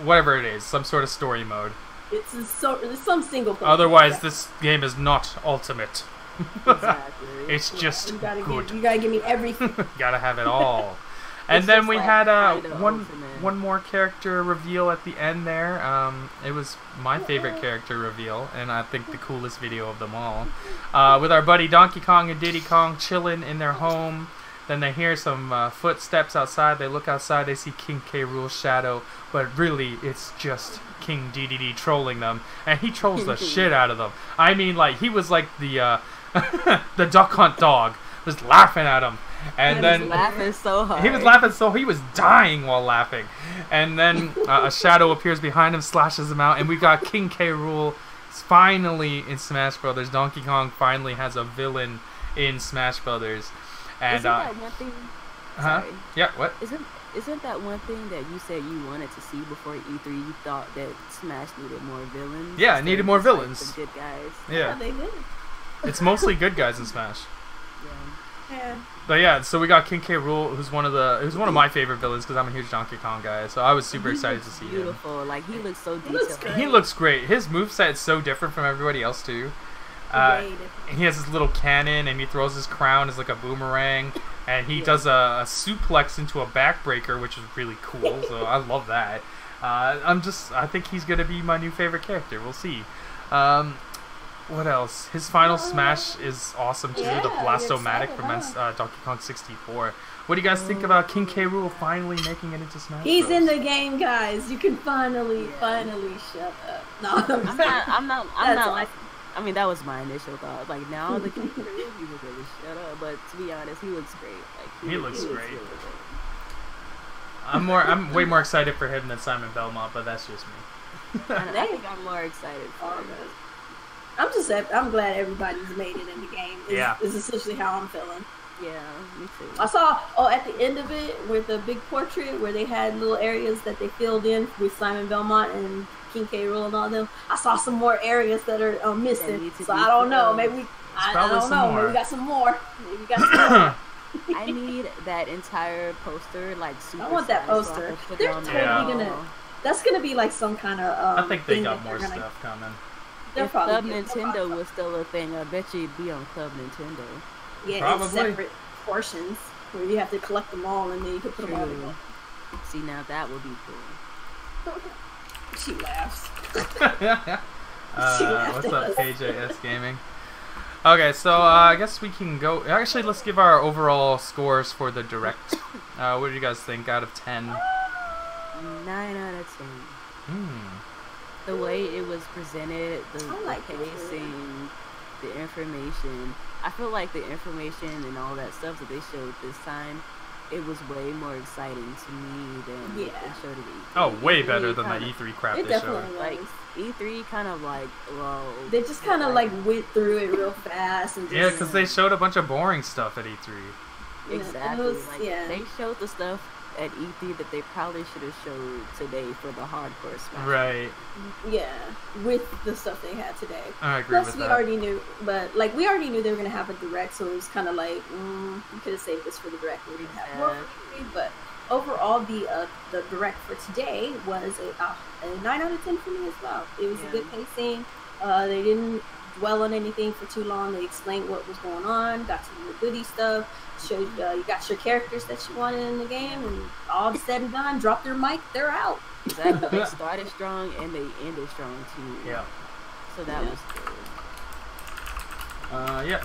whatever it is, some sort of story mode. It's some single player. Otherwise, this game is not ultimate. Exactly. It's just you gotta good. You gotta give me everything. Gotta have it all. And then we had one more character reveal at the end there. It was my favorite character reveal, and I think the coolest video of them all. With our buddy Donkey Kong and Diddy Kong chilling in their home. Then they hear some footsteps outside. They look outside. They see King K. Rool's shadow. But really, it's just King DDD trolling them. And he trolls the shit out of them. I mean, like, he was like the the Duck Hunt dog. Was laughing at him. And then he was laughing so hard. He was laughing so he was dying while laughing. And then a shadow appears behind him, slashes him out. And we got King K. Rool finally in Smash Brothers. Donkey Kong finally has a villain in Smash Brothers. And, isn't that one thing? Huh? Sorry. Yeah. What? Isn't that one thing that you said you wanted to see before E3? You thought that Smash needed more villains. Yeah, it needed more villains. Like the good guys. Yeah. They did. It's mostly good guys in Smash. Yeah. But yeah, so we got King K. Rool, who's one of my favorite villains because I'm a huge Donkey Kong guy. So I was super excited to see beautiful. him. Like he looks so detailed. He looks great. His moveset is so different from everybody else too. He has his little cannon, and he throws his crown as like a boomerang, and he does a suplex into a backbreaker, which is really cool. So I love that. I think he's gonna be my new favorite character. We'll see. What else? His final smash is awesome too. The Blastomatic from Donkey Kong 64. What do you guys think about King K. Rool finally making it into Smash? He's in the game, guys. You can finally shut up. No, I'm not like. I mean, that was my initial thought. Like, now the character is people really shut up. But to be honest, he looks great. Like, he looks great. Really great. I'm way more excited for him than Simon Belmont, but that's just me. I think I'm more excited for him. I'm glad everybody's made it in the game. Is essentially how I'm feeling. Yeah, me too. I saw at the end of it with the big portrait where they had little areas that they filled in with Simon Belmont and King K. Rool and all them. I saw some more areas that are missing. So I don't know. Maybe I don't know. Maybe we got some more. I need that entire poster, like super. I want that poster. They're totally gonna. That's gonna be like some kind of. I think they got more stuff coming. If Club Nintendo was still a thing, I bet you'd be on Club Nintendo. Yeah, probably. In separate portions where you have to collect them all and then you can put them all together. See, now that would be cool. She laughs. What's up, KJS Gaming? Okay, so I guess we can go. Actually, let's give our overall scores for the Direct. What do you guys think out of 10? 9 out of 10. The way it was presented, the pacing, the information. I feel like the information and all that stuff that they showed this time, it was way more exciting to me than they showed at E3. Oh, way better than the E3 crap they showed. Like, E3 kind of like, well... They just kind of like went through it real fast. And just, yeah, because they showed a bunch of boring stuff at E3. Exactly. They showed the stuff at E3 that they probably should have showed today for the hardcore Smash. Right. Yeah, with the stuff they had today. I agree with that. Plus, we already knew, but like we already knew they were gonna have a Direct, so it was kind of like, you could have saved this for the Direct. We didn't have more for E3, but overall, the Direct for today was a 9 out of 10 for me as well. It was a good pacing. They didn't dwell on anything for too long. They explained what was going on, got some of the goody stuff. Showed you got your characters that you wanted in the game, and all said and done, drop their mic, they're out. Exactly. They started strong and they ended strong too. Yeah. So that was good.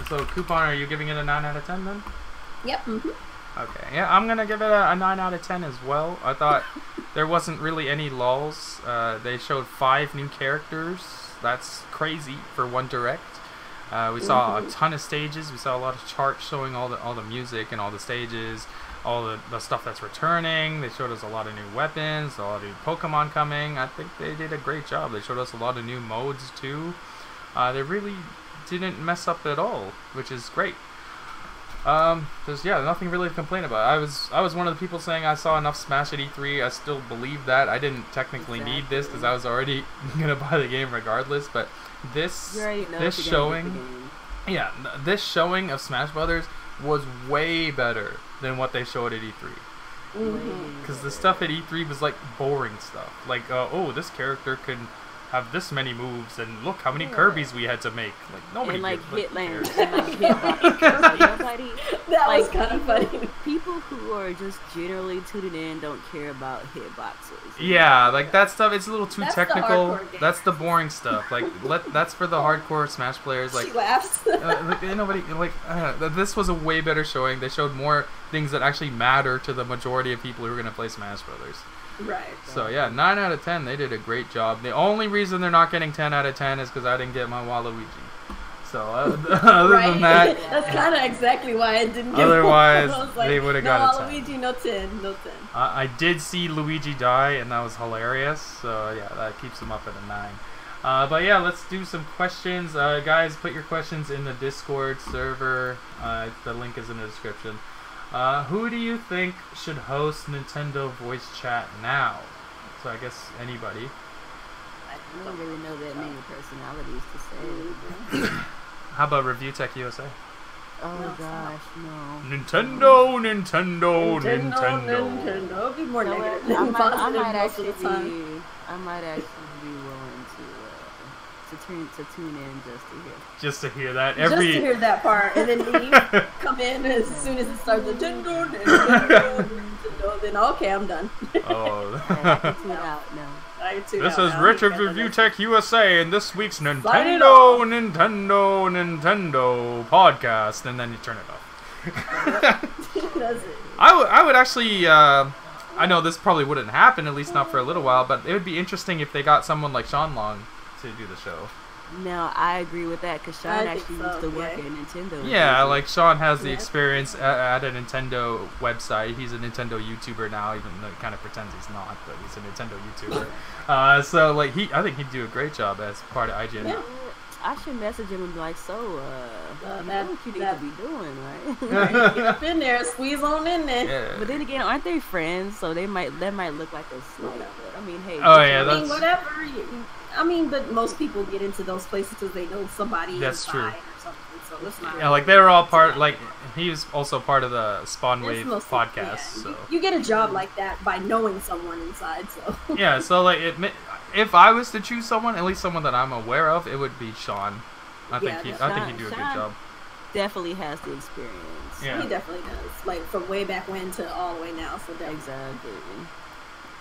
So Kuuppon, are you giving it a 9 out of 10 then? Yep. Okay. Yeah, I'm gonna give it a 9 out of 10 as well. I thought there wasn't really any lulls. They showed 5 new characters. That's crazy for one Direct. We saw a ton of stages. We saw a lot of charts showing all the music and all the stages, all the stuff that's returning. They showed us a lot of new weapons, a lot of new Pokemon coming. I think they did a great job. They showed us a lot of new modes too. They really didn't mess up at all, which is great. There's nothing really to complain about. I was one of the people saying I saw enough Smash at E3. I still believe that. I didn't technically need this because I was already gonna buy the game regardless, but this showing of Smash Brothers was way better than what they showed at E3. Because the stuff at E3 was like boring stuff. Like, this character can have this many moves, and look how many Kirby's we had to make. Like nobody. And like Hitland, and like Hitbox. Nobody. That like, was kind of funny. People who are just generally tuning in don't care about hitboxes. Yeah, like that stuff. It's a little too That's the technical. hardcore That's the boring stuff. Like that's for the hardcore Smash players. Like She laughs. like nobody like this was a way better showing. They showed more things that actually matter to the majority of people who are gonna play Smash Brothers. Right. So yeah, 9 out of 10. They did a great job. The only reason they're not getting 10 out of 10 is because I didn't get my Waluigi. So other Right. than that, That's kind of exactly why I didn't get otherwise one. I was like, they would have no, got a 10. Luigi, no 10, no 10. I did see Luigi die, and that was hilarious. So yeah, that keeps him up at a 9. But yeah, let's do some questions. Guys, put your questions in the Discord server. The link is in the description. Who do you think should host Nintendo Voice Chat now? So I guess anybody. I don't really know that many personalities to say. How about Review Tech USA? Oh No, gosh, no. Nintendo. It'd be more You know what? negative than positive most of the time. I might actually be willing to tune in Just to hear that. Just to hear that part, and then leave, come in as soon as it starts. Nintendo, then okay, I'm done. Oh. I can tune out now. This is Rich of Review Tech USA and this week's Slide it Nintendo off. podcast, and then you turn it off. That's it. I would actually, I know this probably wouldn't happen, at least not for a little while, but it would be interesting if they got someone like Sean Long to do the show. Now, I agree with that, because Sean I think actually so, used to work yeah. at Nintendo. Yeah, like Sean has the Yeah. experience at a Nintendo website. He's a Nintendo YouTuber now, even though he kind of pretends he's not, but he's a Nintendo YouTuber. So like I think he'd do a great job as part of IGN. Yeah. I should message him and be like, so, you know what you need to be doing, right? Get up in there, squeeze on in there. Yeah. But then again, aren't they friends? So that might look like a slight. But I mean, hey. Oh, yeah, I mean, that's- whatever. But most people get into those places because they know somebody That's inside true. or something. So it's not. Yeah, like they were all part. Like he was also part of the Spawn It's Wave mostly- podcast. yeah, So you get a job like that by knowing someone inside. So yeah, so like if I was to choose someone, at least someone that I'm aware of, it would be Sean. I think he'd do a good Sean job. Definitely has the experience. Yeah. he definitely does. Like from way back when to all the way now. So definitely. Exactly.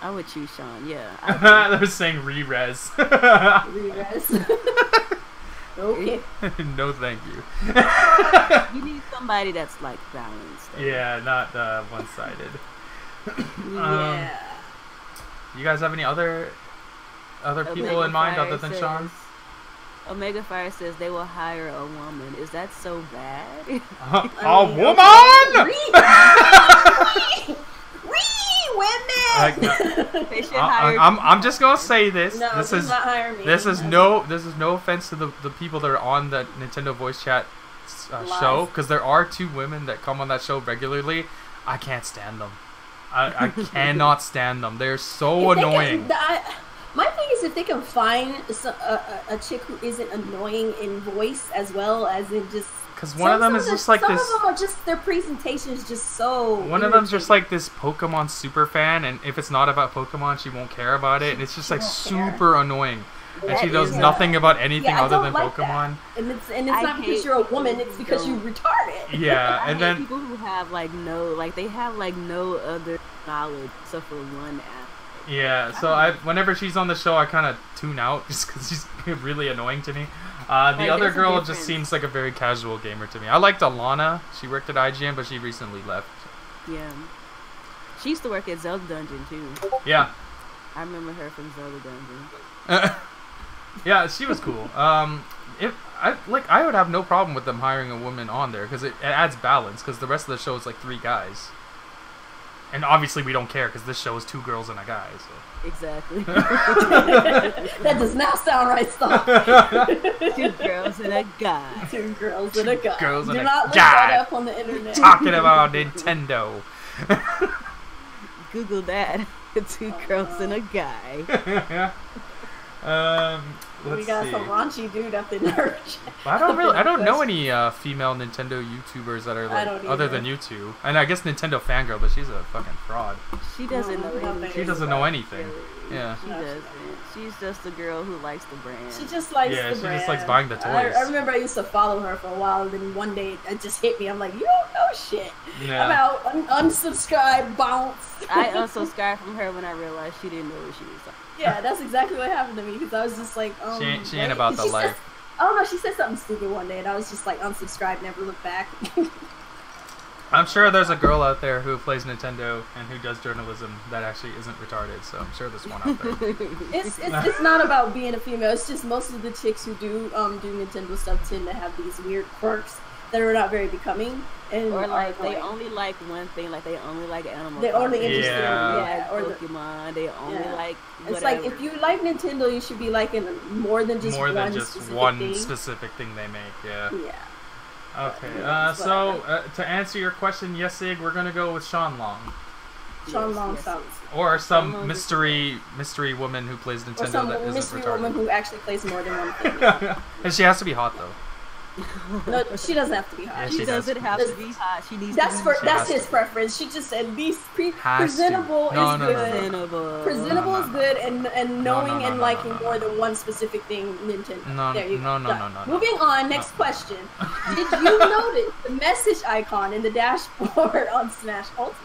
I would choose Sean. Yeah. They're saying re-res. Regress. Okay. No, thank you. You need somebody that's like balanced. Yeah, not one-sided. Yeah. You guys have any other people in mind other than Sean? Omega Fire says they will hire a woman. Is that so bad? A woman? Women. They should hire. I'm just gonna say this. No, this do is not hire me. this is no offense to the people that are on the Nintendo Voice Chat show, because there are 2 women that come on that show regularly. I can't stand them. I cannot stand them. They're so annoying. My thing is if they can find a chick who isn't annoying in voice as well as in just. Because one of them is just like this. Some of them are just their presentation is just so. One of them's just like this Pokemon super fan, and if it's not about Pokemon, she won't care about it, and it's just like super annoying. And she knows nothing about anything other than like Pokemon. That. And it's not because you're a woman; it's because you're retarded. Yeah, and then people who have like no other knowledge except for one app. yeah. So whenever she's on the show, I kind of tune out just because she's really annoying to me. The other there's a girl just difference. seems like a very casual gamer to me. I liked Alana. She worked at IGN, but she recently left. Yeah. She used to work at Zelda Dungeon too. Yeah. I remember her from Zelda Dungeon. Yeah, she was cool. If I would have no problem with them hiring a woman on there because it adds balance. Because the rest of the show is like 3 guys, and obviously we don't care because this show is 2 girls and a guy. So. Exactly. That does not sound right. Stop. 2 girls and a guy. 2 girls and a guy. Girls and Do a not look guy. that up on the internet. Talking about Nintendo. Google that. 2 girls and a guy. We Let's got see. some raunchy dude up in there. I don't know any female Nintendo YouTubers that are I like don't other either. than you 2. And I guess Nintendo Fangirl, but she's a fucking fraud. She doesn't know anything. She doesn't know anything. Yeah. She doesn't. She's just a girl who likes the brand. She just likes Yeah, the she brand. just likes buying the toys. I remember I used to follow her for a while, and then one day it just hit me. I'm like, you don't oh shit. Yeah. I'm out. Unsubscribe, bounce. I unsubscribed from her when I realized she didn't know what she was talking. Yeah, that's exactly what happened to me because I was just like, she ain't about the life. Oh no, she said something stupid one day, and I was just like, unsubscribe, never look back. I'm sure there's a girl out there who plays Nintendo and who does journalism that actually isn't retarded, so I'm sure there's one out there. It's not about being a female. It's just most of the chicks who do Nintendo stuff tend to have these weird quirks that are not very becoming, and Or like they only like one thing, like they only like animal. They're only interested Yeah. in like Pokemon. They only like whatever. It's like if you like Nintendo, you should be liking more than just one specific thing they make. Yeah. Yeah. Okay. To answer your question, yes, Sig, we're gonna go with Sean Long. Sean Long sounds. Or some mystery woman who plays Nintendo Or some that isn't mystery retarded. woman who actually plays more than one thing. And she has to be hot though. No, she doesn't have to be hot. Yeah, she doesn't have to be hot. She needs to be that's his preference. She just said presentable is good. Presentable is good, and knowing and liking more than one specific thing. Nintendo. There you go. No. Moving on. Next question. Did you notice the message icon in the dashboard on Smash Ultimate?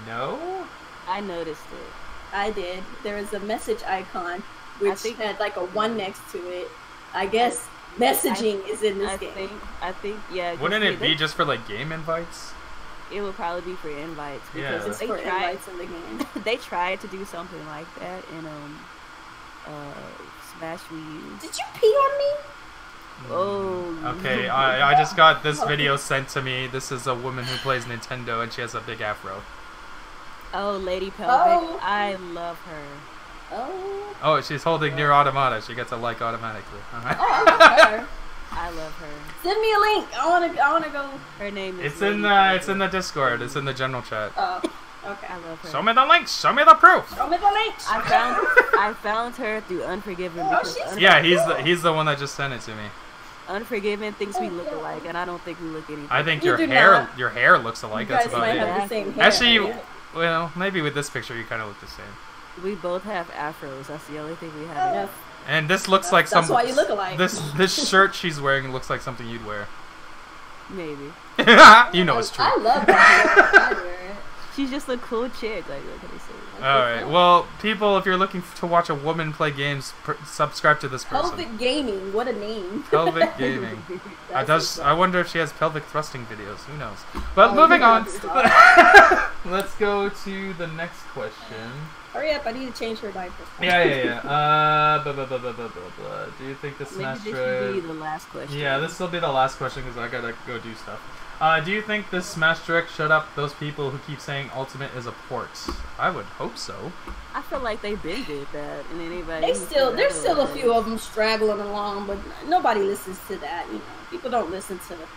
No. I noticed it. I did. There was a message icon which had like a 1 next to it. I guess messaging is in this game. I think, yeah. Wouldn't it be just for like game invites? It would probably be for invites because It's for invites in the game. they tried to do something like that in Smash Wii U. Did you pee on me? Oh. Okay, I just got this video sent to me. This is a woman who plays Nintendo and she has a big afro. Oh, Lady Pelvic. I love her. Oh, she's holding near Automata. She gets a like automatically. I love her. I love her. Send me a link. I wanna go. Her name is. It's in the Discord. It's in the general chat. Oh, okay. I love her. Show me the links. Show me the proof. Show me the links. I found her through Unforgiven. Yeah, he's the one that just sent it to me. Unforgiven thinks we look alike, and I don't think we look anything. I think your hair looks alike. You guys That's about might it. have the same hair. Actually, well, maybe with this picture you kind of look the same. We both have afros. That's the only thing we have. Yes. And this looks like That's why you look alike. This shirt she's wearing looks like something you'd wear. Maybe. You know it's true. I love that. She's just a cool chick. Like, what can I say? Alright, well, people, if you're looking to watch a woman play games, subscribe to this person. Pelvic Gaming, what a name. Pelvic Gaming. I wonder if she has pelvic thrusting videos. Who knows? But moving on. Let's go to the next question. Hurry up, I need to change her diaper. Yeah. Do you think the Smash Maybe this should be the last question. Yeah, this will be the last question because I gotta go do stuff. Do you think this Smash Direct shut up those people who keep saying Ultimate is a port? I would hope so. I feel like they been did that, and anybody. There's still a few of them straggling along, but nobody listens to that. You know, people don't listen to that.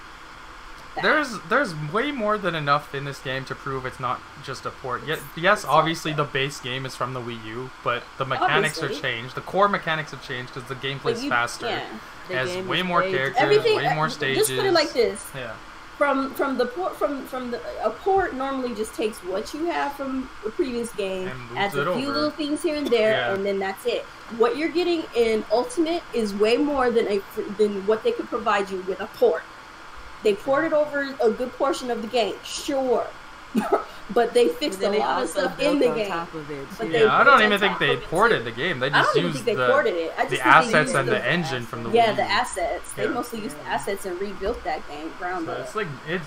There's way more than enough in this game to prove it's not just a port. Yes, obviously the base game is from the Wii U, but the mechanics are changed. The core mechanics have changed because the game plays faster. Yeah. It has way more characters, way more stages. Just put it like this. Yeah. From a port normally just takes what you have from the previous game, adds a few little things here and there, and then that's it. What you're getting in Ultimate is way more than what they could provide you with a port. They ported over a good portion of the game, sure, but they fixed a lot of stuff in the game. I don't even think they ported the game. They just used the assets and the engine from the Wii U. Yeah, the assets. They mostly used the assets and rebuilt that game ground up. It's like it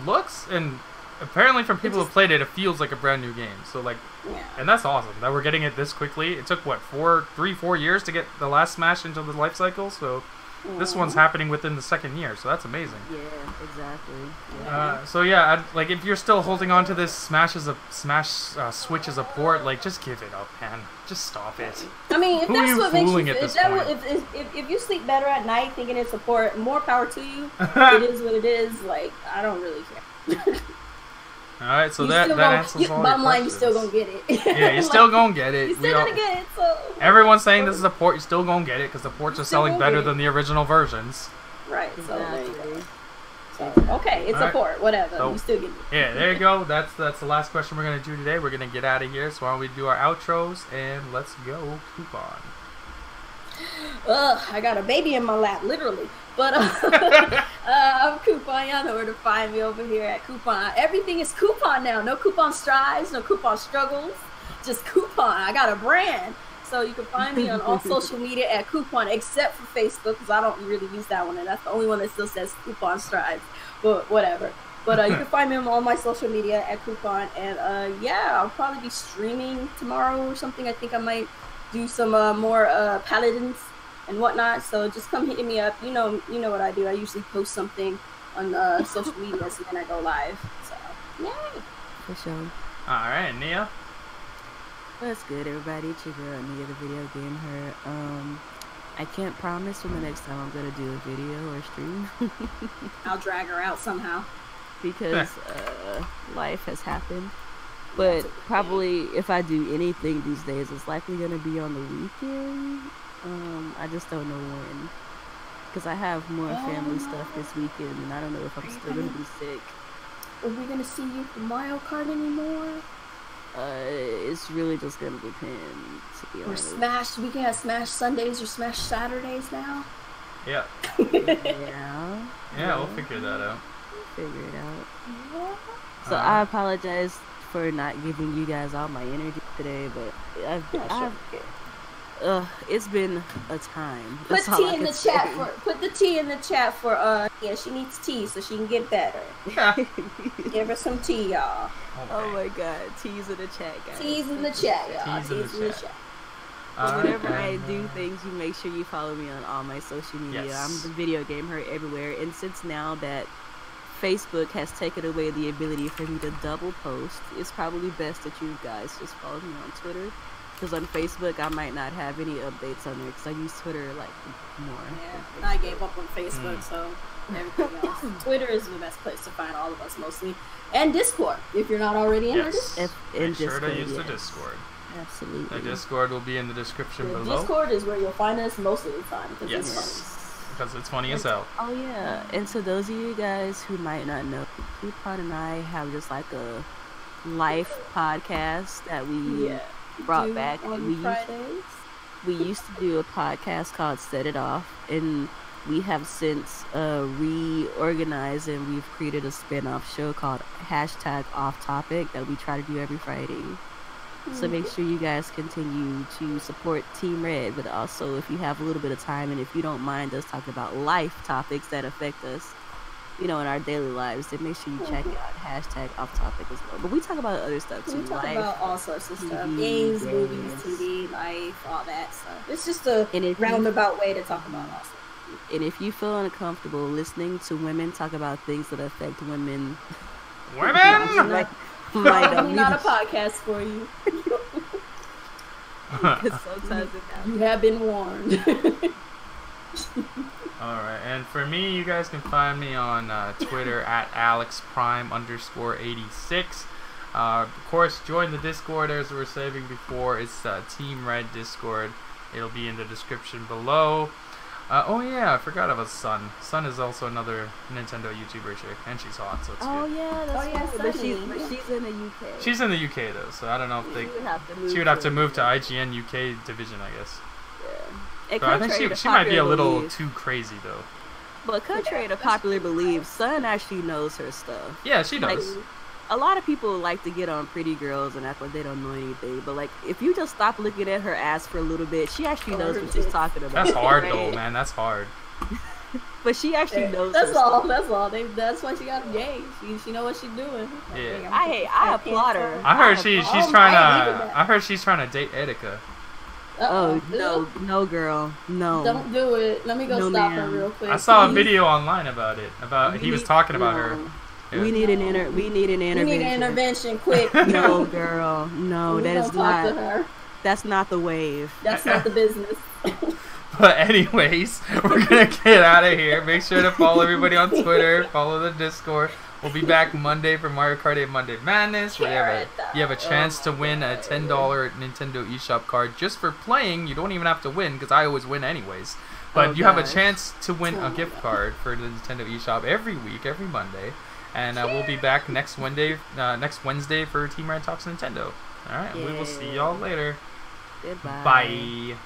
looks, and apparently from people who played it, it feels like a brand new game. So like, and that's awesome that we're getting it this quickly. It took what 4 years to get the last Smash into the life cycle. So. This one's happening within the second year, so that's amazing. Yeah, exactly. Yeah. So yeah, like if you're still holding on to this Switch as a port, like just give it up, man. Just stop it. I mean, if Who that's what makes you, if you sleep better at night thinking it's a port, more power to you. It is what it is. Like I don't really care. All right, so that answers all your bottom line, you questions. still gonna get it. Yeah, you're still gonna get it. You're still gonna get it. So everyone's saying this is a port. You're still gonna get it because the ports are selling better than the original versions. Right. So there you go. So, okay, it's a port. Whatever. So, you still get it. Yeah, there you go. That's the last question we're gonna do today. We're gonna get out of here. So why don't we do our outros and let's go Kuuppon. I got a baby in my lap, literally. But I'm Kuuppon. Y'all know where to find me over here at Kuuppon. Everything is Kuuppon now. No Kuuppon Stives, no Kuuppon Struggles, just Kuuppon. I got a brand. So you can find me on all social media at Kuuppon, except for Facebook, because I don't really use that one, and that's the only one that still says Kuuppon Strides. But whatever. But you can find me on all my social media at Kuuppon, and yeah, I'll probably be streaming tomorrow or something. I think I might do some more paladins and whatnot. So just come hit me up. You know what I do. I usually post something on social media, and then I go live. So yay! For sure. All right, Nia. What's good, everybody? It's your girl, Nia, the video game her. I can't promise when the next time I'm gonna do a video or stream. I'll drag her out somehow. Because life has happened. But probably if I do anything these days, it's likely gonna be on the weekend. I just don't know when. Because I have more family stuff this weekend, and I don't know if I'm still gonna be sick. Are we gonna see you for Mario Kart anymore? It's really just gonna depend, to be honest. Or Smash, we can have Smash Sundays or Smash Saturdays now. Yeah. Yeah. Yeah, we'll figure that out. Figure it out. So I apologize for not giving you guys all my energy today, but it's been a time. Put tea in the chat for. Put the tea in the chat for. Yeah, she needs tea so she can get better. Give her some tea, y'all. Okay. Oh my God, teas in the chat, guys. Teas in the chat, y'all. Teas in the chat. Whenever I do things, you make sure you follow me on all my social media. Yes. I'm the video game her everywhere, and since now that Facebook has taken away the ability for me to double post, it's probably best that you guys just follow me on Twitter. Because on Facebook, I might not have any updates on there because I use Twitter like more. Yeah, I gave up on Facebook, so everything else. Twitter is the best place to find all of us mostly, and Discord if you're not already in our Discord. Make sure to use the Discord. Absolutely. The Discord will be in the description The below. Discord is where you'll find us most of the time because it's funny. Because it's funny as hell. Oh yeah, and so those of you guys who might not know, Kuuppon and I have just like a life podcast that we brought back. On Fridays. We used to do a podcast called Set It Off, and we have since reorganized and we've created a spin-off show called #Off Topic that we try to do every Friday. So make sure you guys continue to support Team Red, but also if you have a little bit of time and if you don't mind us talking about life topics that affect us, you know, in our daily lives, then make sure you check out #Off Topic as well. But we talk about other stuff too. We talk life, about all sorts of stuff. TV, Games, movies, TV, life, all that stuff. It's just a roundabout way to talk about all stuff. And if you feel uncomfortable listening to women talk about things that affect women, Women! Probably not a podcast for you. Because sometimes you have been warned. Alright, and for me, you guys can find me on Twitter at AlexPrime_86. Of course, join the Discord as we were saying before. It's Team Red Discord. It'll be in the description below. Oh yeah, I forgot about Sun. Sun is also another Nintendo YouTuber chick, and she's hot, so it's good. Yeah, that's but she's in the UK. She's in the UK though, so I don't know if she would have to move to IGN UK division, I guess. Yeah. So I think she might be a little too crazy though. But contrary to popular belief, Sun actually knows her stuff. Yeah, she does. Like, a lot of people like to get on pretty girls and act like they don't know anything, but like if you just stop looking at her ass for a little bit, she actually knows what she's talking about. That's hard though, man. That's hard. But she actually knows. That's all. That's all. That's why she got engaged. She know what she's doing. Yeah. I applaud her. I heard she's trying to. I heard she's trying to date Etika. Oh no, girl, no. Don't do it. Let me go stop her real quick. I saw a video online about it. He was talking about her. Yeah. We need an intervention. We need an intervention, quick. No, girl, no, that is not. That's not the wave. That's not the business. But anyways, we're gonna get out of here. Make sure to follow everybody on Twitter. Follow the Discord. We'll be back Monday for Mario Kart 8 Monday Madness. Where you have a chance to win a $10 Nintendo eShop card just for playing. You don't even have to win because I always win anyways. But you have a chance to win a gift card for the Nintendo eShop every week, every Monday. And we'll be back next Wednesday for Team Red Talks Nintendo. All right, we will see y'all later. Goodbye. Bye.